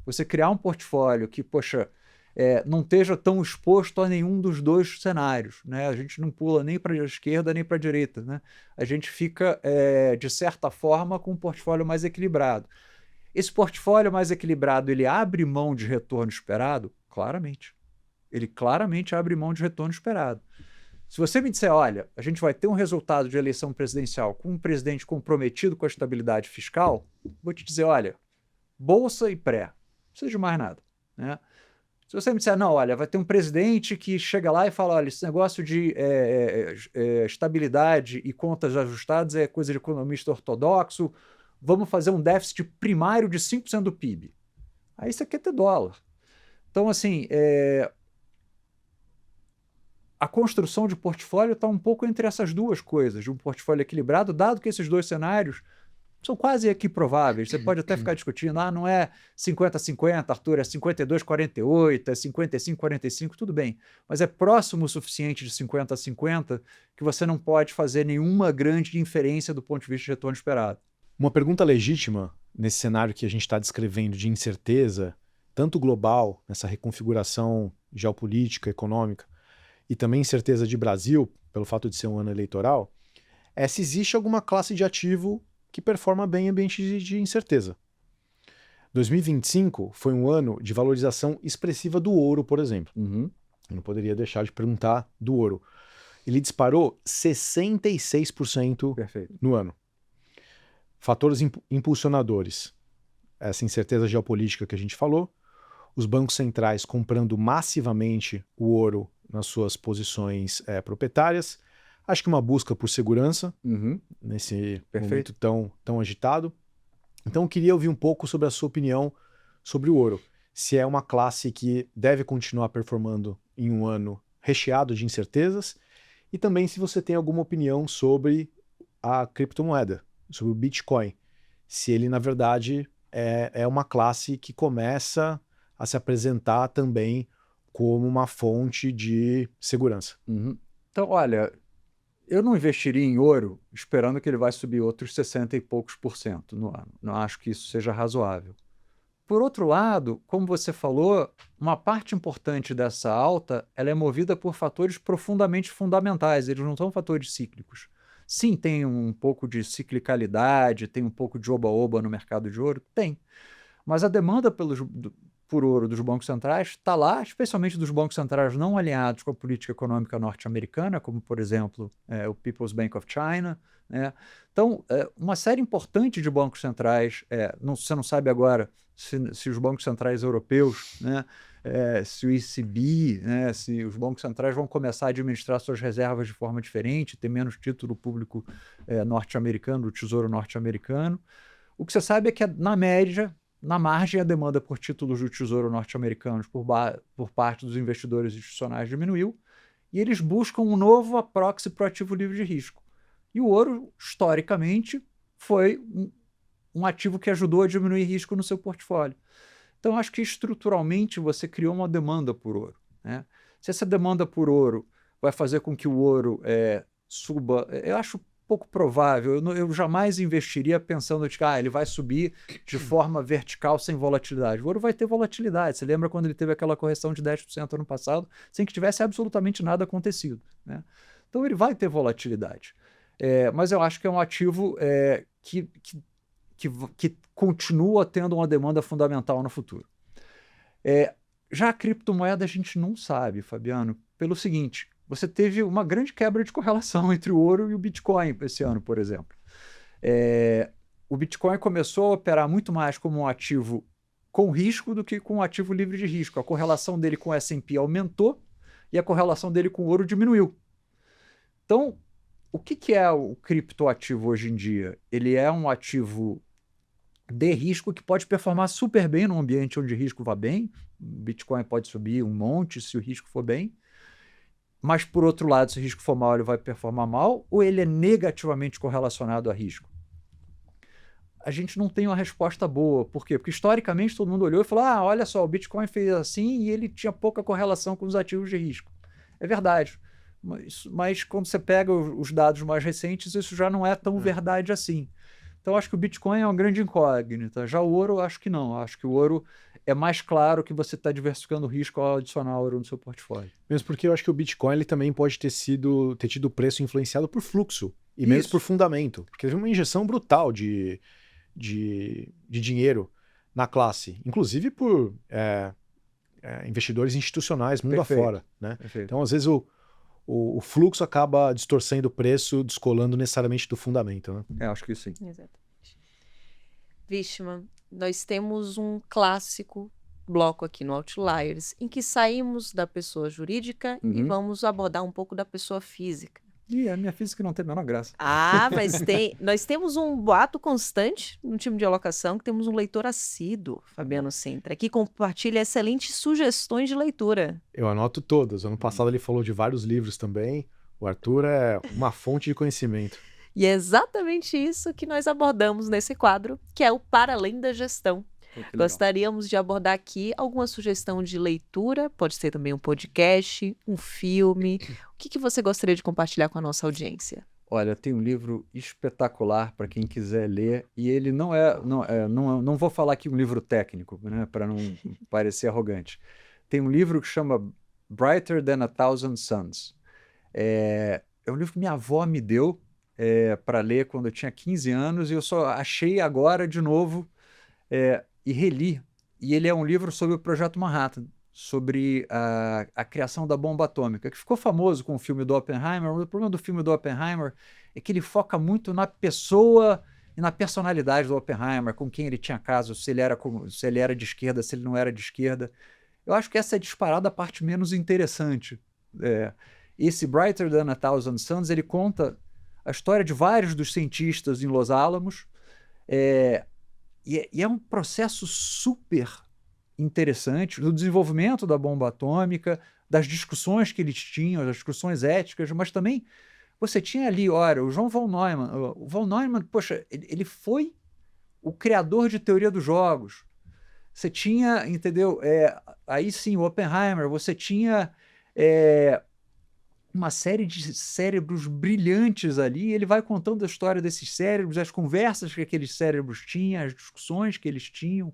Você criar um portfólio que, poxa, não esteja tão exposto a nenhum dos dois cenários, né? A gente não pula nem para a esquerda nem para a direita, né? A gente fica, de certa forma, com um portfólio mais equilibrado. Esse portfólio mais equilibrado, ele abre mão de retorno esperado? Claramente. Ele claramente abre mão de retorno esperado. Se você me disser, olha, a gente vai ter um resultado de eleição presidencial com um presidente comprometido com a estabilidade fiscal, vou te dizer, olha, bolsa e pré, não precisa de mais nada, né? Se você me disser, não, olha, vai ter um presidente que chega lá e fala, olha, esse negócio de estabilidade e contas ajustadas é coisa de economista ortodoxo, vamos fazer um déficit primário de 5% do PIB. Aí você quer ter dólar. Então, assim, a construção de portfólio está um pouco entre essas duas coisas, de um portfólio equilibrado, dado que esses dois cenários são quase equiprováveis. Você pode até ficar discutindo, não é 50-50, Arthur, é 52-48, é 55-45, tudo bem. Mas é próximo o suficiente de 50-50 que você não pode fazer nenhuma grande inferência do ponto de vista de retorno esperado. Uma pergunta legítima nesse cenário que a gente está descrevendo de incerteza, tanto global, nessa reconfiguração geopolítica, econômica, e também incerteza de Brasil, pelo fato de ser um ano eleitoral, é se existe alguma classe de ativo que performa bem em ambiente de incerteza. 2025 foi um ano de valorização expressiva do ouro, por exemplo. Uhum. Eu não poderia deixar de perguntar do ouro. Ele disparou 66% Perfeito. no ano. Fatores impulsionadores. Essa incerteza geopolítica que a gente falou, os bancos centrais comprando massivamente o ouro nas suas posições proprietárias, acho que uma busca por segurança nesse momento tão agitado. Então eu queria ouvir um pouco sobre a sua opinião sobre o ouro. Se é uma classe que deve continuar performando em um ano recheado de incertezas e também se você tem alguma opinião sobre a criptomoeda, sobre o Bitcoin. Se ele, na verdade, é uma classe que começa a se apresentar também como uma fonte de segurança. Uhum. Então, olha, eu não investiria em ouro esperando que ele vai subir outros 60 e poucos % no ano. Não acho que isso seja razoável. Por outro lado, como você falou, uma parte importante dessa alta ela é movida por fatores profundamente fundamentais, eles não são fatores cíclicos. Sim, tem um pouco de ciclicalidade, tem um pouco de oba-oba no mercado de ouro? Tem. Mas a demanda por ouro dos bancos centrais está lá, especialmente dos bancos centrais não alinhados com a política econômica norte-americana, como, por exemplo, o People's Bank of China, né? Então, uma série importante de bancos centrais, você não sabe agora se os bancos centrais europeus, né, se o ECB, né, se os bancos centrais vão começar a administrar suas reservas de forma diferente, ter menos título público norte-americano, do Tesouro norte-americano. O que você sabe é que, na média, na margem, a demanda por títulos do Tesouro norte-americanos por parte dos investidores institucionais diminuiu e eles buscam um novo proxy para o ativo livre de risco. E o ouro, historicamente, foi um ativo que ajudou a diminuir risco no seu portfólio. Então, acho que estruturalmente você criou uma demanda por ouro, né? Se essa demanda por ouro vai fazer com que o ouro suba, eu acho pouco provável. Eu jamais investiria pensando que ele vai subir de forma vertical sem volatilidade. O ouro vai ter volatilidade. Você lembra quando ele teve aquela correção de 10% ano passado, sem que tivesse absolutamente nada acontecido, né? Então ele vai ter volatilidade. Mas eu acho que é um ativo que continua tendo uma demanda fundamental no futuro. Já a criptomoeda a gente não sabe, Fabiano, pelo seguinte: você teve uma grande quebra de correlação entre o ouro e o Bitcoin esse ano, por exemplo. O Bitcoin começou a operar muito mais como um ativo com risco do que com um ativo livre de risco. A correlação dele com o S&P aumentou e a correlação dele com o ouro diminuiu. Então, o que é o criptoativo hoje em dia? Ele é um ativo de risco que pode performar super bem num ambiente onde o risco vá bem. Bitcoin pode subir um monte se o risco for bem. Mas, por outro lado, se o risco for mal, ele vai performar mal, ou ele é negativamente correlacionado a risco? A gente não tem uma resposta boa. Por quê? Porque, historicamente, todo mundo olhou e falou, olha só, o Bitcoin fez assim e ele tinha pouca correlação com os ativos de risco. É verdade. Mas quando você pega os dados mais recentes, isso já não é tão verdade assim. Então, acho que o Bitcoin é uma grande incógnita. Já o ouro, acho que não. Acho que o ouro é mais claro que você está diversificando o risco ao adicionar ouro no seu portfólio. Mesmo porque eu acho que o Bitcoin ele também pode ter tido o preço influenciado por fluxo e menos por fundamento. Porque teve uma injeção brutal de dinheiro na classe, inclusive por investidores institucionais mundo afora. Né? Então, às vezes, o fluxo acaba distorcendo o preço, descolando necessariamente do fundamento. Né? Acho que sim. Exatamente. Wishman, nós temos um clássico bloco aqui no Outliers, em que saímos da pessoa jurídica e vamos abordar um pouco da pessoa física. E a minha física não tem a menor graça. Mas nós temos um boato constante no time de alocação, que temos um leitor assíduo, Fabiano Sintra, que compartilha excelentes sugestões de leitura. Eu anoto todas. Ano passado ele falou de vários livros também. O Arthur é uma fonte de conhecimento. E é exatamente isso que nós abordamos nesse quadro, que é o Para Além da Gestão. Gostaríamos de abordar aqui alguma sugestão de leitura, pode ser também um podcast, um filme. O que você gostaria de compartilhar com a nossa audiência? Olha, tem um livro espetacular para quem quiser ler, e ele não vou falar aqui um livro técnico, né, para não parecer arrogante. Tem um livro que chama Brighter Than a Thousand Suns. É um livro que minha avó me deu para ler quando eu tinha 15 anos, e eu só achei agora de novo e reli. E ele é um livro sobre o Projeto Manhattan, sobre a criação da bomba atômica, que ficou famoso com o filme do Oppenheimer. O problema do filme do Oppenheimer é que ele foca muito na pessoa e na personalidade do Oppenheimer, com quem ele tinha caso, se ele era de esquerda, se ele não era de esquerda. Eu acho que essa é disparada a parte menos interessante. Esse Brighter Than a Thousand Suns, ele conta a história de vários dos cientistas em Los Alamos, e é um processo super interessante do desenvolvimento da bomba atômica, das discussões que eles tinham, das discussões éticas, mas também você tinha ali, olha, o John von Neumann. O von Neumann, poxa, ele foi o criador de teoria dos jogos. Você tinha, entendeu? Aí sim, o Oppenheimer, você tinha uma série de cérebros brilhantes ali, e ele vai contando a história desses cérebros, as conversas que aqueles cérebros tinham, as discussões que eles tinham.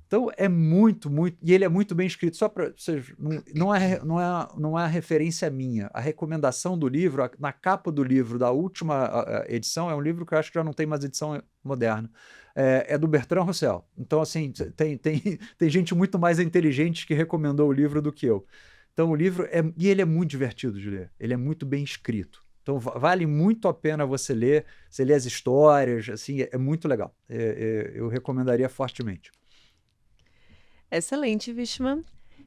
Então é muito, e ele é muito bem escrito. Só para vocês, não é a referência minha. A recomendação do livro, na capa do livro da última edição, é um livro que eu acho que já não tem mais edição moderna. É do Bertrand Russell. Então, assim, tem gente muito mais inteligente que recomendou o livro do que eu. Então o livro e ele é muito divertido de ler, ele é muito bem escrito. Então vale muito a pena você ler as histórias, assim, é muito legal. Eu recomendaria fortemente. Excelente, Wishman.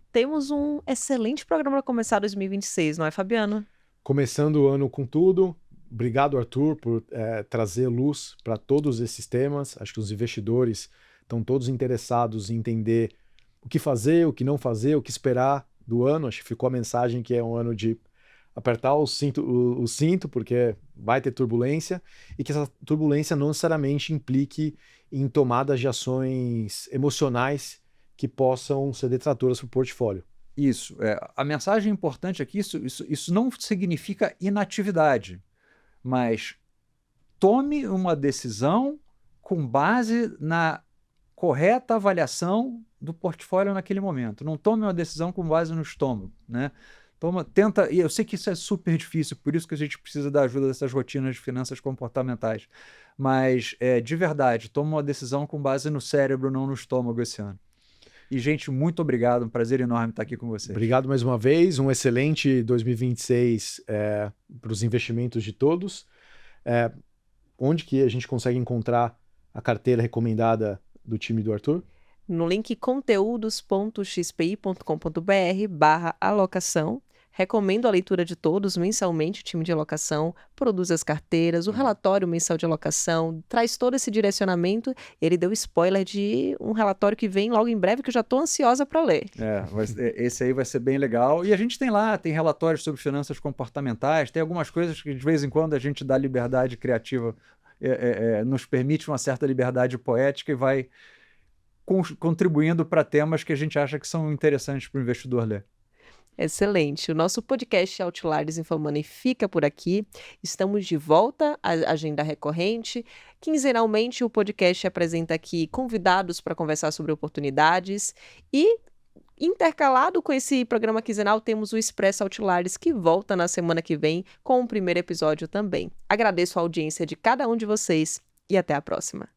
Temos um excelente programa para começar 2026, não é, Fabiano? Começando o ano com tudo. Obrigado, Arthur, por trazer luz para todos esses temas. Acho que os investidores estão todos interessados em entender o que fazer, o que não fazer, o que esperar do ano. Acho que ficou a mensagem que é um ano de apertar o cinto, porque vai ter turbulência, e que essa turbulência não necessariamente implique em tomadas de ações emocionais que possam ser detratoras para o portfólio. Isso. A mensagem importante aqui, isso não significa inatividade, mas tome uma decisão com base na correta avaliação do portfólio naquele momento. Não tome uma decisão com base no estômago, né? Tenta, e eu sei que isso é super difícil, por isso que a gente precisa da ajuda dessas rotinas de finanças comportamentais, mas de verdade, toma uma decisão com base no cérebro, não no estômago esse ano. E, gente, muito obrigado, um prazer enorme estar aqui com vocês. Obrigado mais uma vez, um excelente 2026 para os investimentos de todos. Onde que a gente consegue encontrar a carteira recomendada do time do Arthur? No link conteúdos.xpi.com.br/alocação, Recomendo a leitura de todos. Mensalmente o time de alocação produz as carteiras, o relatório mensal de alocação, traz todo esse direcionamento. Ele deu spoiler de um relatório que vem logo em breve, que eu já estou ansiosa para ler. Esse aí vai ser bem legal. E a gente tem relatórios sobre finanças comportamentais, tem algumas coisas que de vez em quando a gente dá liberdade criativa, nos permite uma certa liberdade poética e vai contribuindo para temas que a gente acha que são interessantes para o investidor ler. Excelente. O nosso podcast Outliers InfoMoney fica por aqui. Estamos de volta à agenda recorrente. Quinzenalmente, o podcast apresenta aqui convidados para conversar sobre oportunidades e, intercalado com esse programa quinzenal, temos o Expresso Outliers, que volta na semana que vem com o primeiro episódio também. Agradeço a audiência de cada um de vocês e até a próxima.